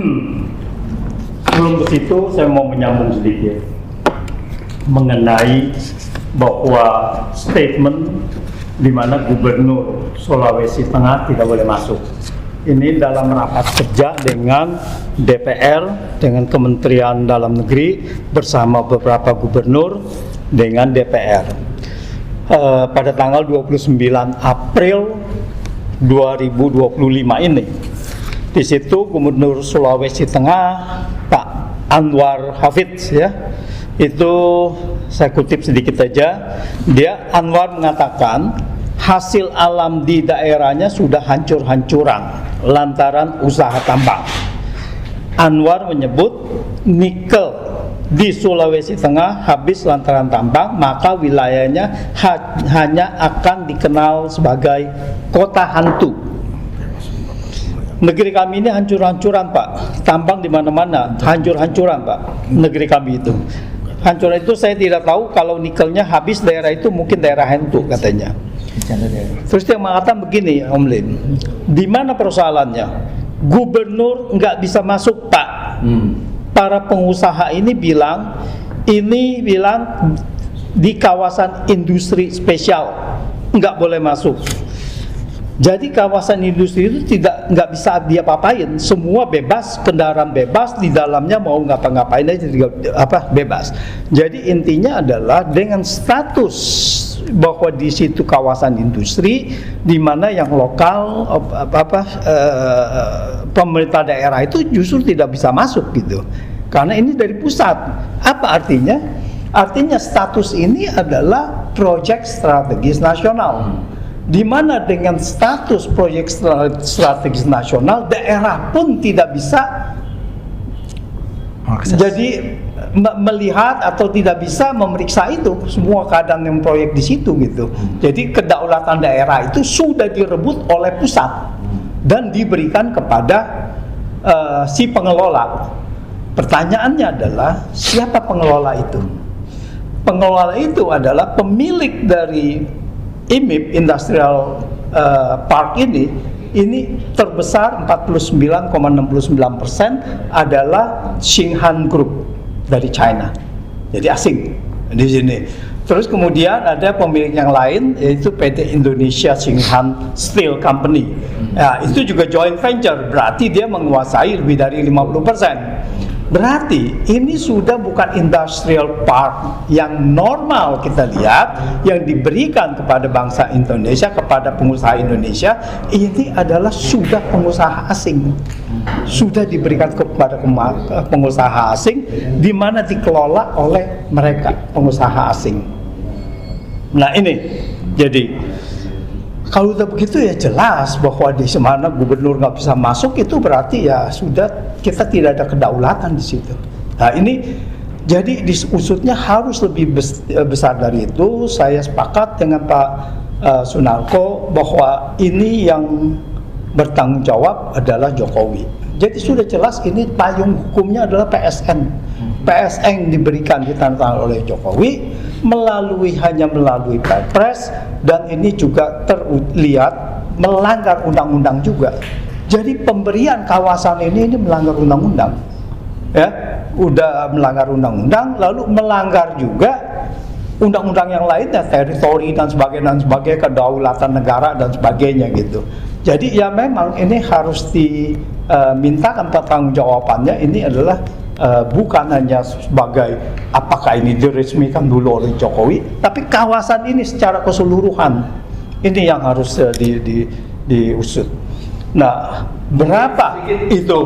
sebelum ke situ saya mau menyambung sedikit mengenai bahwa statement di mana Gubernur Sulawesi Tengah tidak boleh masuk. Ini dalam rapat kerja dengan DPR, dengan Kementerian Dalam Negeri bersama beberapa gubernur dengan DPR. Pada tanggal 29 April 2025 ini. Di situ Gubernur Sulawesi Tengah Pak Anwar Hafidz ya, itu saya kutip sedikit saja, Anwar mengatakan hasil alam di daerahnya sudah hancur-hancuran lantaran usaha tambang. Anwar menyebut nikel di Sulawesi Tengah habis lantaran tambang, maka wilayahnya hanya akan dikenal sebagai kota hantu. Negeri kami ini hancur-hancuran, Pak. Tambang di mana-mana, hancur-hancuran, Pak. Negeri kami itu. Hancuran itu saya tidak tahu, kalau nikelnya habis daerah itu mungkin daerah hantu katanya. Terus dia mengatakan begini, Om Lim, di mana persoalannya? Gubernur nggak bisa masuk, Pak. Para pengusaha ini bilang di kawasan industri spesial nggak boleh masuk. Jadi kawasan industri itu nggak bisa dia apa-apain, semua bebas, kendaraan bebas, di dalamnya mau ngapa-ngapain aja bebas. Jadi intinya adalah dengan status bahwa di situ kawasan industri, di mana yang lokal pemerintah daerah itu justru tidak bisa masuk gitu, karena ini dari pusat. Apa artinya? Artinya status ini adalah proyek strategis nasional. Di mana dengan status proyek strategis nasional, daerah pun tidak bisa jadi melihat atau tidak bisa memeriksa itu semua keadaan yang proyek di situ gitu. Jadi kedaulatan daerah itu sudah direbut oleh pusat dan diberikan kepada si pengelola. Pertanyaannya adalah siapa pengelola itu? Pengelola itu adalah pemilik dari IMIP Industrial Park ini terbesar 49,69% adalah Xinghan Group dari China, jadi asing di sini. Terus kemudian ada pemilik yang lain yaitu PT Indonesia Xinghan Steel Company. Ya, itu juga joint venture, berarti dia menguasai lebih dari 50%. Berarti ini sudah bukan industrial park yang normal kita lihat, yang diberikan kepada bangsa Indonesia, kepada pengusaha Indonesia. Ini adalah sudah pengusaha asing, sudah diberikan kepada pengusaha asing, di mana dikelola oleh mereka, pengusaha asing. Nah ini, jadi kalau udah begitu ya jelas bahwa di mana gubernur nggak bisa masuk, itu berarti ya sudah kita tidak ada kedaulatan di situ. Nah ini jadi diusutnya harus lebih besar dari itu. Saya sepakat dengan Pak Sunarko bahwa ini yang bertanggung jawab adalah Jokowi. Jadi sudah jelas ini payung hukumnya adalah PSN. PSN diberikan ditandatangani oleh Jokowi hanya melalui Perpres, dan ini juga terlihat melanggar undang-undang juga. Jadi pemberian kawasan ini melanggar undang-undang, ya, udah melanggar undang-undang, lalu melanggar juga undang-undang yang lainnya, teritori dan sebagainya, kedaulatan negara dan sebagainya gitu. Jadi ya memang ini harus dimintakan pertanggungjawabannya. Ini adalah bukan hanya sebagai apakah ini diresmikan dulu oleh Jokowi, tapi kawasan ini secara keseluruhan ini yang harus diusut. Nah, berapa itu?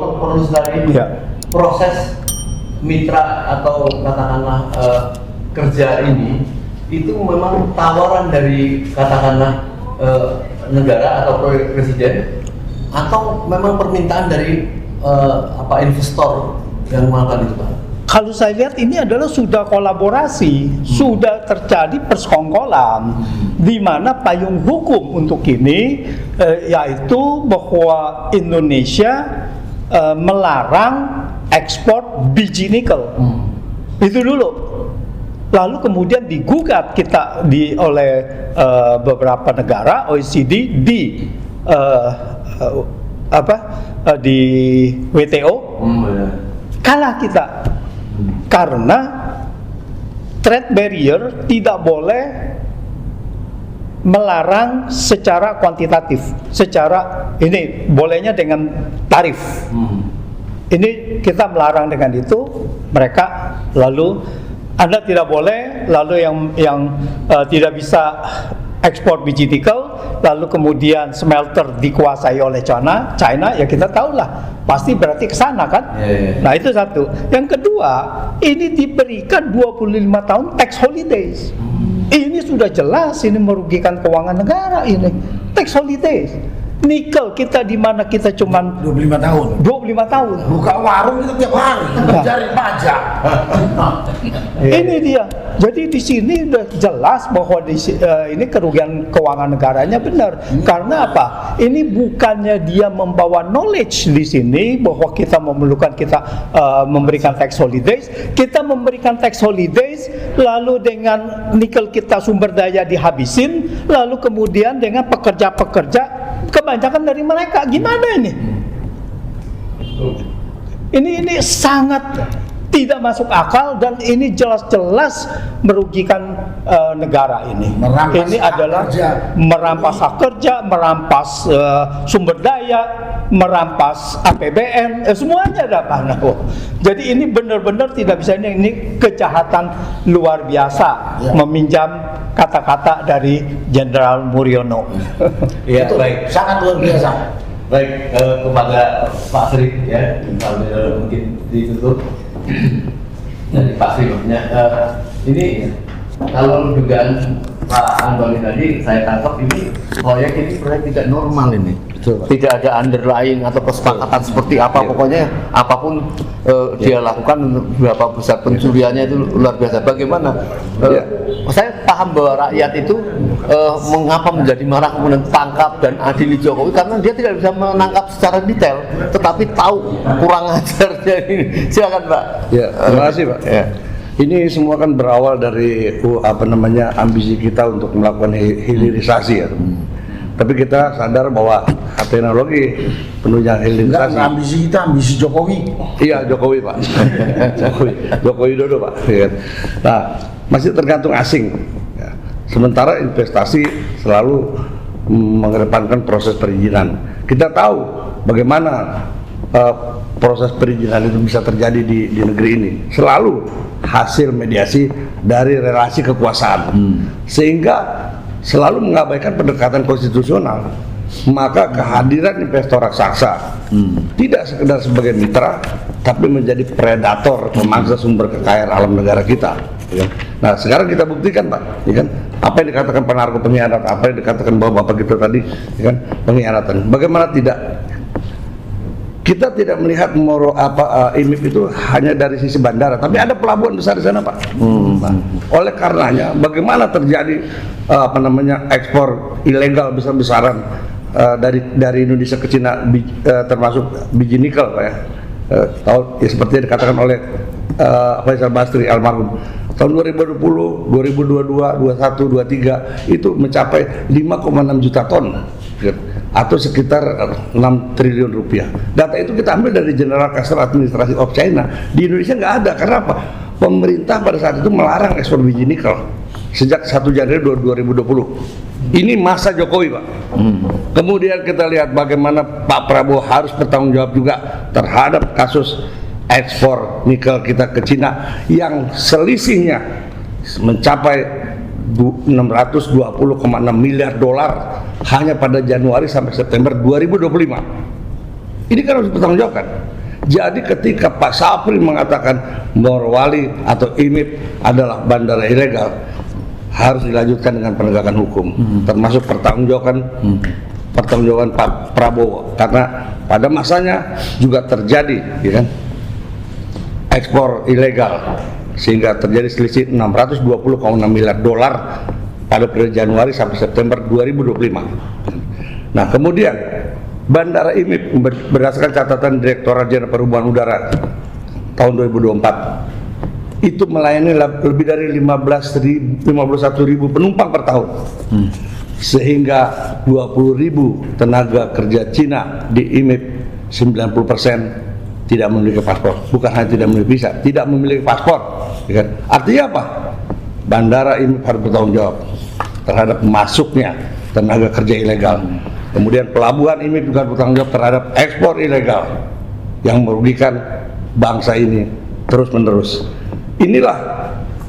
Ya. Proses mitra atau katakanlah kerja ini itu memang tawaran dari katakanlah negara atau proyek presiden, atau memang permintaan dari investor yang melakukan itu, Pak? Kalau saya lihat ini adalah sudah kolaborasi, sudah terjadi persekongkolan, di mana payung hukum untuk ini yaitu bahwa Indonesia melarang ekspor biji nikel. Itu dulu. Lalu kemudian digugat oleh beberapa negara OECD di WTO. Kalah kita karena trade barrier tidak boleh melarang secara kuantitatif, secara ini bolehnya dengan tarif. Ini kita melarang dengan itu, mereka lalu Anda tidak boleh, lalu yang tidak bisa ekspor biji nikel, lalu kemudian smelter dikuasai oleh China, ya kita tahulah pasti berarti ke sana kan. Nah itu satu. Yang kedua, ini diberikan 25 tahun tax holidays. Ini sudah jelas ini merugikan keuangan negara ini. Tax holidays. Nikel kita di mana kita cuman 25 tahun. 25 tahun. Buka warung itu tiap hari, mencari pajak. Ini dia. Jadi di sini udah jelas bahwa ini kerugian keuangan negaranya benar. Karena apa? Ini bukannya dia membawa knowledge di sini bahwa kita memerlukan memberikan tax holidays. Kita memberikan tax holidays lalu dengan nikel kita sumber daya dihabisin, lalu kemudian dengan pekerja-pekerja kebanyakan dari mereka gimana ini? Ini sangat tidak masuk akal dan ini jelas-jelas merugikan negara ini. Merampas Ini hak adalah kerja. merampas hak kerja, merampas sumber daya, merampas APBN, semuanya dapat. Jadi ini benar-benar tidak bisa, ini kejahatan luar biasa. Ya. Meminjam kata-kata dari Jenderal Muriono. Iya, Itu baik. sangat luar biasa. Baik, kepada Pak Sri ya, mungkin ditutup dari Pak Sri maksudnya. Ini kalau dugaan Pak Antoni tadi saya tangkap ini proyek tidak normal ini. Tidak ada underlying atau kesepakatan seperti apa, pokoknya apapun dia lakukan, berapa besar pencuriannya itu luar biasa. Bagaimana? Saya paham bahwa rakyat itu mengapa menjadi marah kemudian tangkap dan adili Jokowi karena dia tidak bisa menangkap secara detail, tetapi tahu kurang ajarnya ini. Silakan Pak. Ya, terima kasih Pak. Ya. Ini semua kan berawal dari ambisi kita untuk melakukan hilirisasi ya. Tapi kita sadar bahwa teknologi penuhnya Enggak, hilirisasi. ambisi kita, ambisi Jokowi. Iya, Jokowi Pak. Jokowi Dodo Pak. Ya. Nah, masih tergantung asing. Ya. Sementara investasi selalu mengedepankan proses perizinan. Kita tahu bagaimana proses perizinan itu bisa terjadi di negeri ini. Selalu hasil mediasi dari relasi kekuasaan. Sehingga selalu mengabaikan pendekatan konstitusional. Maka kehadiran investor raksasa tidak sekedar sebagai mitra, tapi menjadi predator pemangsa sumber kekayaan alam negara kita. Ya. Nah, sekarang kita buktikan Pak, ya kan? Apa yang dikatakan penarko pengkhianat, apa yang dikatakan bahwa Bapak kita tadi, ya kan? Pengkhianatan. Bagaimana tidak? Kita tidak melihat IMIP itu hanya dari sisi bandara, tapi ada pelabuhan besar di sana Pak. Nah, oleh karenanya, bagaimana terjadi ekspor ilegal besar-besaran dari Indonesia ke Cina, termasuk biji nikel Pak ya. Seperti yang dikatakan oleh Faisal Basri almarhum. Tahun 2020, 2022, 21, 23 itu mencapai 5,6 juta ton. Atau sekitar 6 triliun rupiah. Data itu kita ambil dari General Council Administration of China. Di Indonesia nggak ada, karena apa? Pemerintah pada saat itu melarang ekspor biji nikel sejak 1 Januari 2020. Ini masa Jokowi Pak. Kemudian kita lihat bagaimana Pak Prabowo harus bertanggung jawab juga terhadap kasus ekspor nikel kita ke Cina yang selisihnya mencapai 620,6 miliar dolar hanya pada Januari sampai September 2025. Ini kan harus dipertanggungjawabkan. Jadi ketika Pak Sapri mengatakan Morowali atau IMIP adalah bandara ilegal, harus dilanjutkan dengan penegakan hukum, termasuk pertanggungjawaban Pak Prabowo, karena pada masanya juga terjadi, ya kan, ekspor ilegal sehingga terjadi selisih 620,6 miliar dolar pada periode Januari sampai September 2025. Nah, kemudian Bandara IMIP berdasarkan catatan Direktorat Jenderal Perhubungan Udara tahun 2024 itu melayani lebih dari 51.000 penumpang per tahun. Sehingga 20.000 tenaga kerja Cina di IMIP 90% tidak memiliki paspor. Bukan hanya tidak memiliki visa, tidak memiliki paspor, ya kan? Artinya apa? Bandara ini harus bertanggung jawab terhadap masuknya tenaga kerja ilegal. Kemudian pelabuhan ini juga bertanggung jawab terhadap ekspor ilegal yang merugikan bangsa ini terus-menerus. Inilah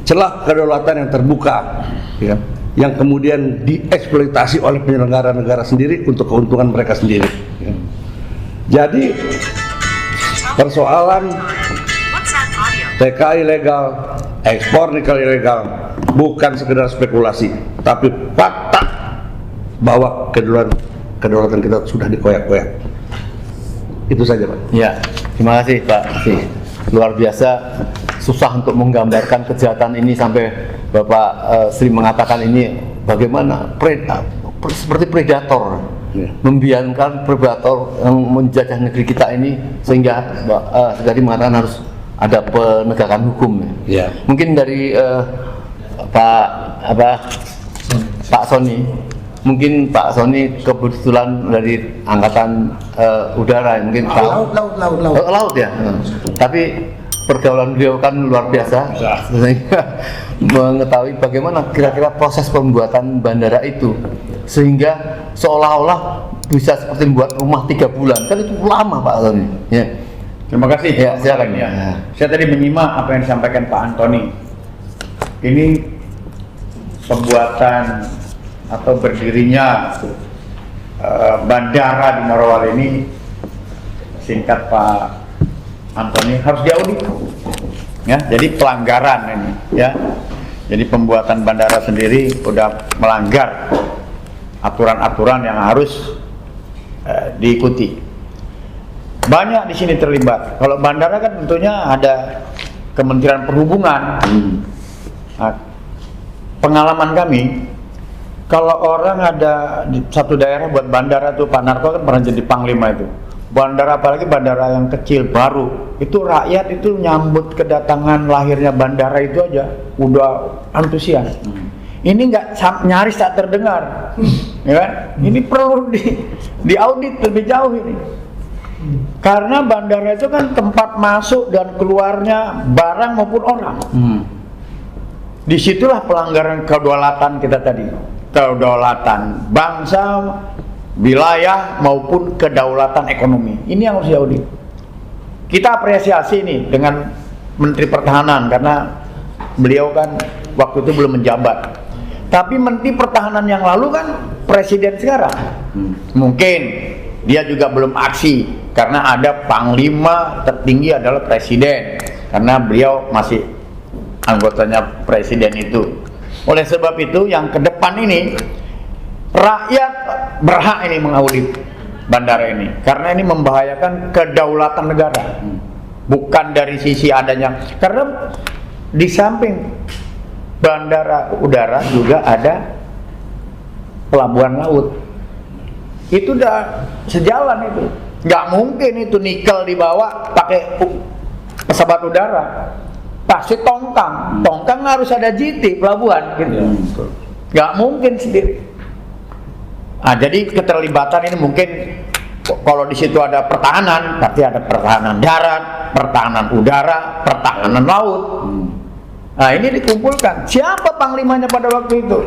celah kedaulatan yang terbuka, ya, yang kemudian dieksploitasi oleh penyelenggara negara sendiri untuk keuntungan mereka sendiri. Ya. Jadi persoalan TK ilegal, ekspor nikel ilegal bukan sekedar spekulasi, tapi fakta bahwa kedaulatan kedaulatan kita sudah dikoyak-koyak. Itu saja, Pak. Ya, terima kasih Pak. Luar biasa, susah untuk menggambarkan kejahatan ini sampai Bapak Sri mengatakan ini bagaimana seperti predator, membiarkan predator yang menjajah negeri kita ini, sehingga tadi mengatakan harus ada penegakan hukum. Ya. Mungkin dari Pak Sony, mungkin Pak Sony kebetulan dari angkatan udara, mungkin tahu laut ya. Tapi pergaulan beliau kan luar biasa, sehingga mengetahui bagaimana kira-kira proses pembuatan bandara itu, sehingga seolah-olah bisa seperti membuat rumah 3 bulan, kan itu lama Pak Sony. Ya. Terima kasih. Ya, silakan. Ya. Saya tadi menyimak apa yang disampaikan Pak Antoni. Ini pembuatan atau berdirinya bandara di Morowali ini, singkat Pak Antoni, harus diaudit. Ya, jadi pelanggaran ini, ya. Jadi pembuatan bandara sendiri udah melanggar aturan-aturan yang harus diikuti. Banyak di sini terlibat. Kalau bandara kan tentunya ada Kementerian Perhubungan. Nah, pengalaman kami, kalau orang ada di satu daerah buat bandara tuh, Pak Narko kan pernah jadi panglima itu. Bandara, apalagi bandara yang kecil baru, itu rakyat itu nyambut kedatangan lahirnya bandara itu aja udah antusias. Ini nggak nyaris tak terdengar, ya kan? Ini perlu diaudit lebih jauh ini. Karena bandara itu kan tempat masuk dan keluarnya barang maupun orang. Disitulah pelanggaran kedaulatan kita tadi, kedaulatan bangsa, wilayah maupun kedaulatan ekonomi. Ini yang harus diaudit. Kita apresiasi ini dengan Menteri Pertahanan karena beliau kan waktu itu belum menjabat. Tapi Menteri Pertahanan yang lalu kan Presiden sekarang. Mungkin dia juga belum aksi karena ada panglima tertinggi adalah Presiden, karena beliau masih anggotanya Presiden itu. Oleh sebab itu yang ke depan ini rakyat berhak ini mengaudit bandara ini, karena ini membahayakan kedaulatan negara. Bukan dari sisi adanya, karena di samping bandara udara juga ada pelabuhan laut. Itu udah sejalan itu. Nggak mungkin itu nikel dibawa pakai pesawat udara. Pasti tongkang. Tongkang harus ada GT pelabuhan gitu. Nggak mungkin sendiri. Nah, jadi keterlibatan ini mungkin kalau di situ ada pertahanan, pasti ada pertahanan darat, pertahanan udara, pertahanan laut. Nah, ini dikumpulkan. Siapa panglimanya pada waktu itu?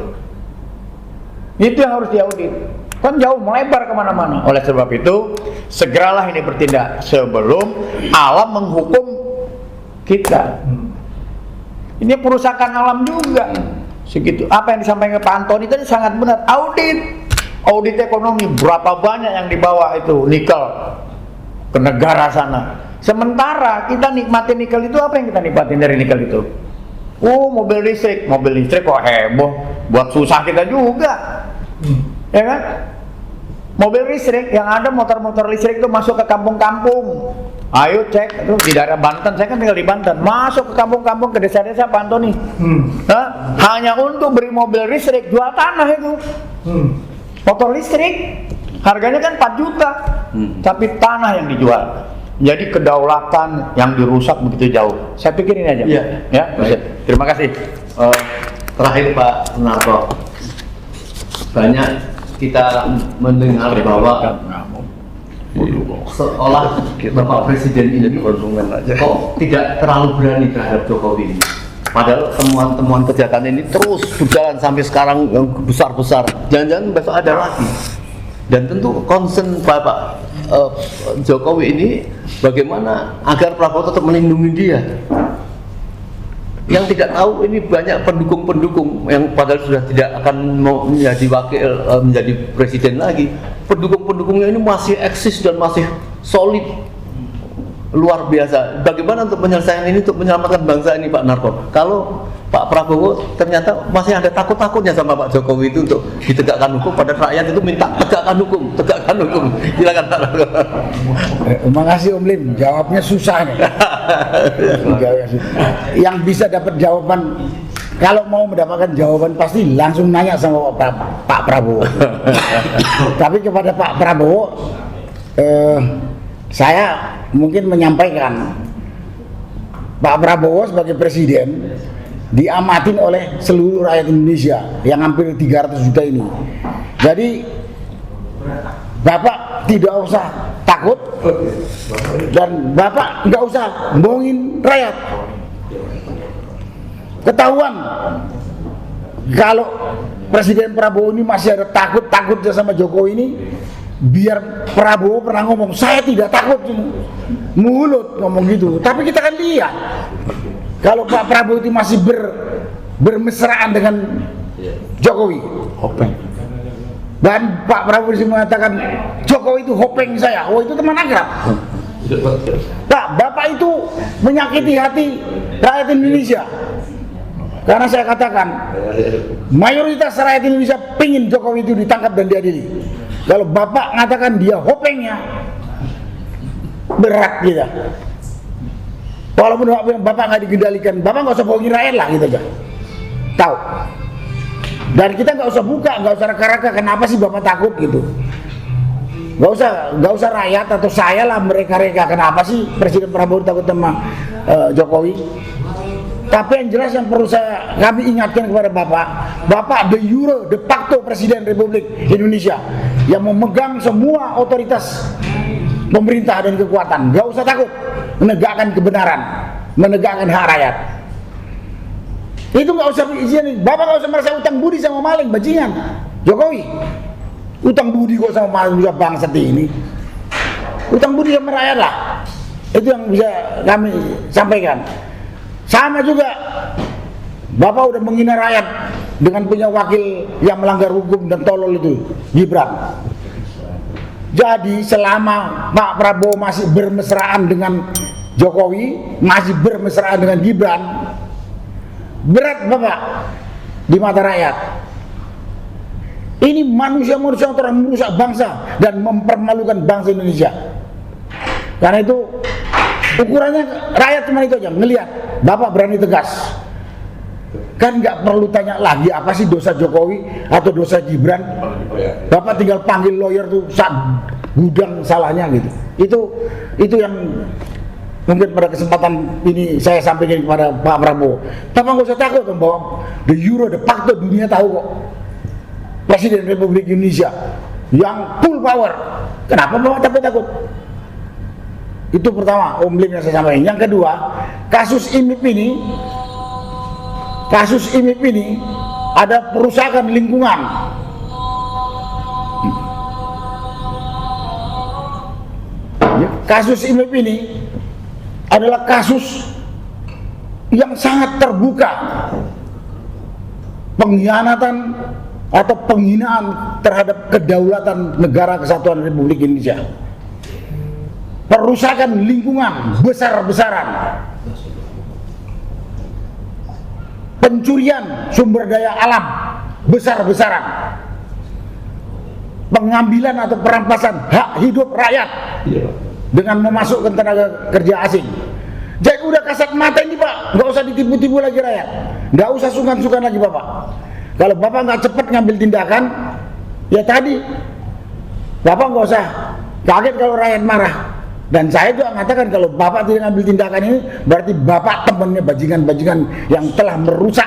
Itu yang harus diaudit. Kan jauh melebar kemana-mana. Oleh sebab itu, segeralah ini bertindak sebelum alam menghukum kita. Ini perusakan alam juga. Segitu. Apa yang disampaikan Pak Antoni tadi sangat benar. Audit ekonomi, berapa banyak yang dibawa itu nikel ke negara sana. Sementara kita nikmatin nikel itu, apa yang kita nikmatin dari nikel itu? Mobil listrik kok heboh, buat susah kita juga. Ya kan? Mobil listrik yang ada, motor-motor listrik itu masuk ke kampung-kampung. Ayo cek itu di daerah Banten, saya kan tinggal di Banten. Masuk ke kampung-kampung, ke desa-desa Pak Antoni. Hanya untuk beri mobil listrik, jual tanah itu. Motor listrik harganya kan 4 juta, tapi tanah yang dijual. Jadi kedaulatan yang dirusak begitu jauh. Saya pikir ini aja. Ya. Terima kasih. Terakhir Pak Narko, banyak kita mendengar bahwa seolah Bapak Presiden ini kok tidak terlalu berani terhadap Jokowi. Padahal temuan-temuan kejahatan ini terus berjalan sampai sekarang yang besar-besar. Jangan-jangan besok ada lagi. Dan tentu concern Bapak Jokowi ini bagaimana agar Prabowo tetap melindungi dia. Yang tidak tahu ini banyak pendukung-pendukung yang padahal sudah tidak akan mau menjadi wakil, menjadi presiden lagi. Pendukung-pendukungnya ini masih eksis dan masih solid. Luar biasa. Bagaimana untuk menyelesaikan ini, untuk menyelamatkan bangsa ini Pak Narko? Kalau Pak Prabowo ternyata masih ada takut-takutnya sama Pak Jokowi itu untuk ditegakkan hukum, pada rakyat itu minta tegakkan hukum. Silakan Pak Prabowo. Terima kasih Om Lim, jawabnya susah nih. Yang bisa dapat jawaban, kalau mau mendapatkan jawaban pasti langsung nanya sama Pak Prabowo. Tapi kepada Pak Prabowo, saya mungkin menyampaikan, Pak Prabowo sebagai presiden diamatin oleh seluruh rakyat Indonesia yang hampir 300 juta ini. Jadi Bapak tidak usah takut dan Bapak nggak usah bohongin rakyat. Ketahuan kalau Presiden Prabowo ini masih ada takutnya sama Jokowi ini, biar Prabowo pernah ngomong, saya tidak takut, mulut ngomong gitu. Tapi kita kan lihat kalau Pak Prabowo itu masih bermesraan dengan Jokowi, dan Pak Prabowo mengatakan Jokowi itu hopeng saya, oh itu teman akrab. Pak, Bapak itu menyakiti hati rakyat Indonesia. Karena saya katakan mayoritas rakyat Indonesia pingin Jokowi itu ditangkap dan diadili. Kalau Bapak mengatakan dia hopengnya, berat kita. Walaupun Bapak nggak dikendalikan, Bapak nggak usah bohongin rakyat lah gitu aja. Tahu. Dan kita nggak usah buka, nggak usah reka-reka kenapa sih Bapak takut gitu. Nggak usah rakyat atau saya lah mereka-reka kenapa sih Presiden Prabowo takut sama Jokowi. Tapi yang jelas yang perlu kami ingatkan kepada Bapak de facto Presiden Republik Indonesia yang memegang semua otoritas pemerintah dan kekuatan. Nggak usah takut menegakkan kebenaran, menegakkan hak rakyat. Itu nggak usah izin. Bapak nggak usah merasa utang budi sama maling, bajingan Jokowi. Utang budi kok sama maling juga bangsat ini. Utang budi sama rakyat lah. Itu yang bisa kami sampaikan. Sama juga Bapak udah menghina rakyat dengan punya wakil yang melanggar hukum dan tolol itu, Gibran. Jadi selama Pak Prabowo masih bermesraan dengan Jokowi, masih bermesraan dengan Gibran, berat Bapak di mata rakyat. Ini manusia-manusia yang telah merusak bangsa dan mempermalukan bangsa Indonesia. Karena itu ukurannya rakyat cuma itu aja, ngelihat Bapak berani tegas. Kan nggak perlu tanya lagi apa sih dosa Jokowi atau dosa Gibran. Bapak tinggal panggil lawyer tuh saat gudang salahnya gitu. Itu yang mungkin pada kesempatan ini saya sampaikan kepada Pak Prabowo. Bapak nggak usah takut bahwa the euro de facto dunia tahu kok. Presiden Republik Indonesia yang full power. Kenapa Bapak takut? Itu pertama, Om Lim yang saya sampaikan. Yang kedua, kasus IMIP ini ada perusakan lingkungan. Kasus IMIP ini adalah kasus yang sangat terbuka, pengkhianatan atau penghinaan terhadap kedaulatan negara kesatuan Republik Indonesia. Perusakan lingkungan besar-besaran, pencurian sumber daya alam besar-besaran, pengambilan atau perampasan hak hidup rakyat dengan memasukkan tenaga kerja asing. Jadi udah kasat mata ini Pak, nggak usah ditipu-tipu lagi rakyat, nggak usah sungkan-sungkan lagi Bapak. Kalau Bapak nggak cepat ngambil tindakan, ya tadi Bapak nggak usah kaget kalau rakyat marah. Dan saya juga mengatakan kalau Bapak tidak ngambil tindakan ini, berarti Bapak temannya bajingan-bajingan yang telah merusak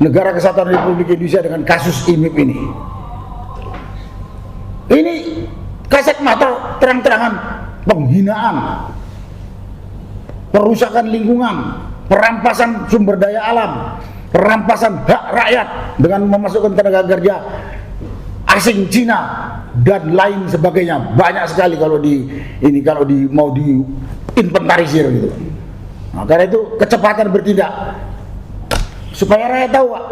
negara kesatuan Republik Indonesia dengan kasus IMIP ini. Ini kasat mata terang-terangan penghinaan, perusakan lingkungan, perampasan sumber daya alam, perampasan hak rakyat dengan memasukkan tenaga kerja asing, Cina dan lain sebagainya. Banyak sekali kalau mau diinventarisir gitu. Nah, karena itu kecepatan bertindak supaya rakyat tahu Pak.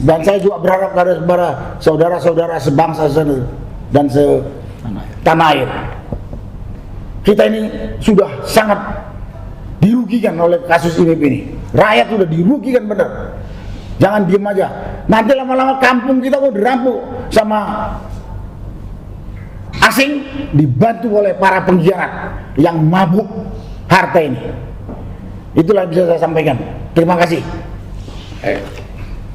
Dan saya juga berharap kepada saudara-saudara sebangsa dan setanah air, kita ini sudah sangat dirugikan oleh kasus IMIP ini. Rakyat sudah dirugikan bener. Jangan diem aja. Nanti lama-lama kampung kita mau dirampok sama asing, dibantu oleh para pengkhianat yang mabuk harta ini. Itulah yang bisa saya sampaikan. Terima kasih.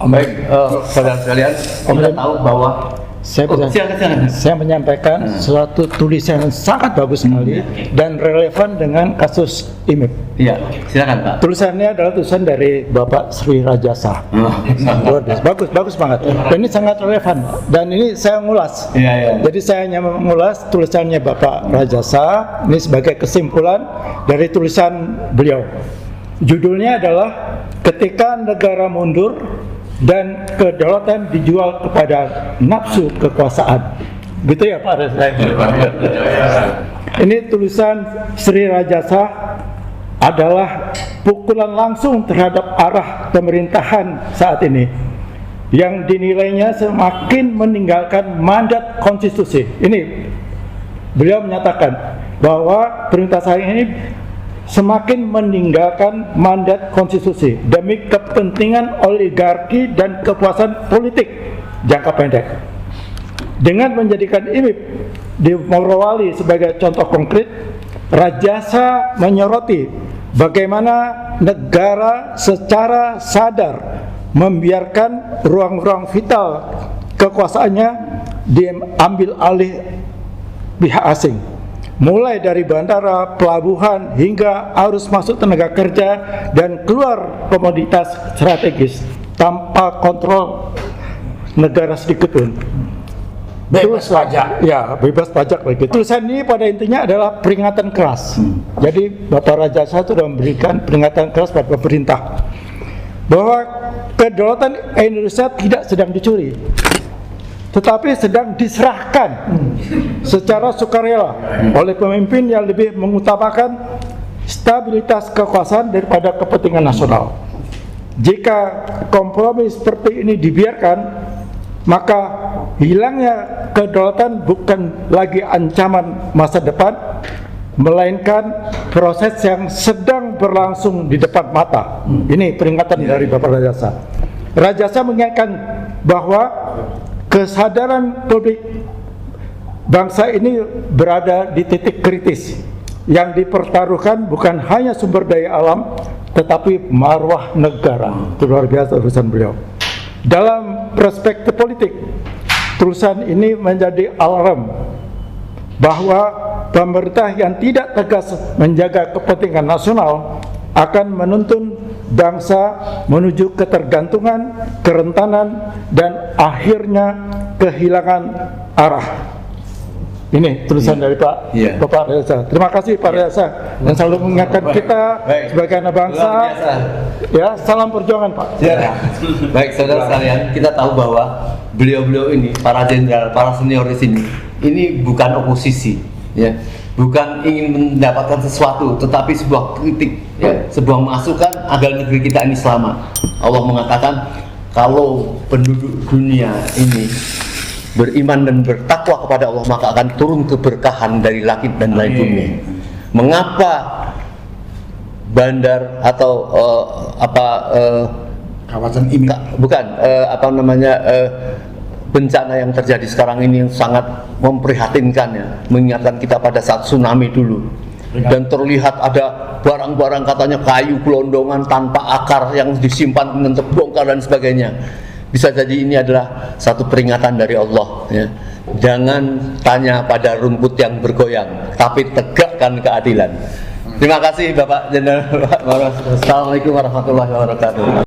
Baik, saudara sekalian, kita tahu bahwa Saya menyampaikan suatu tulisan yang sangat bagus sekali dan relevan dengan kasus IMIP. Iya, silakan Pak. Tulisannya adalah tulisan dari Bapak Sri Rajasa. Luar biasa. Bagus banget. Dan ini sangat relevan. Dan ini saya ngulas. Iya. Jadi saya hanya mengulas tulisannya Bapak Rajasa. Ini sebagai kesimpulan dari tulisan beliau. Judulnya adalah Ketika Negara Mundur dan Kedaulatan Dijual Kepada Nafsu Kekuasaan. Gitu ya Pak Reza? Ini tulisan Sri Rajasa adalah pukulan langsung terhadap arah pemerintahan saat ini yang dinilainya semakin meninggalkan mandat konstitusi. Ini beliau menyatakan bahwa pemerintahan ini semakin meninggalkan mandat konstitusi demi kepentingan oligarki dan kepuasan politik jangka pendek. Dengan menjadikan IMIP di Morowali sebagai contoh konkret, Rajasa menyoroti bagaimana negara secara sadar membiarkan ruang-ruang vital kekuasaannya diambil alih pihak asing. Mulai dari bandara, pelabuhan, hingga arus masuk tenaga kerja dan keluar komoditas strategis tanpa kontrol negara sedikit pun. Bebas pajak. Ya, bebas pajak lagi. Tulisan ini pada intinya adalah peringatan keras. Jadi Bapak Rajasa itu sudah memberikan peringatan keras pada pemerintah bahwa kedaulatan Indonesia tidak sedang dicuri, tetapi sedang diserahkan secara sukarela oleh pemimpin yang lebih mengutamakan stabilitas kekuasaan daripada kepentingan nasional. Jika kompromi seperti ini dibiarkan, maka hilangnya kedaulatan bukan lagi ancaman masa depan, melainkan proses yang sedang berlangsung di depan mata. Ini peringatan dari Bapak Rajasa. Rajasa mengingatkan bahwa kesadaran publik bangsa ini berada di titik kritis yang dipertaruhkan bukan hanya sumber daya alam tetapi marwah negara. Itu luar biasa urusan beliau. Dalam perspektif politik, tulisan ini menjadi alarm bahwa pemerintah yang tidak tegas menjaga kepentingan nasional akan menuntun bangsa menuju ketergantungan, kerentanan, dan akhirnya kehilangan arah. Ini tulisan dari Pak Bapak Reza. Terima kasih Pak Reza yang selalu mengingatkan kita sebagai anak bangsa. Ya, salam perjuangan Pak. Ya. Baik saudara sekalian, kita tahu bahwa beliau-beliau ini, para jenderal, para senior di sini, ini bukan oposisi, ya, bukan ingin mendapatkan sesuatu, tetapi sebuah kritik, ya, sebuah masukan agar negeri kita ini selamat. Allah mengatakan kalau penduduk dunia ini beriman dan bertakwa kepada Allah, maka akan turun keberkahan dari langit dan dari bumi. Mengapa bandar atau Kawasan ini bencana yang terjadi sekarang ini sangat memprihatinkan, ya, mengingatkan kita pada saat tsunami dulu. Dan terlihat ada barang-barang katanya kayu gelondongan tanpa akar yang disimpan kemudian terbongkar dan sebagainya. Bisa jadi ini adalah satu peringatan dari Allah, ya. Jangan tanya pada rumput yang bergoyang, tapi tegakkan keadilan. Terima kasih Bapak Jenderal. Assalamualaikum warahmatullahi wabarakatuh.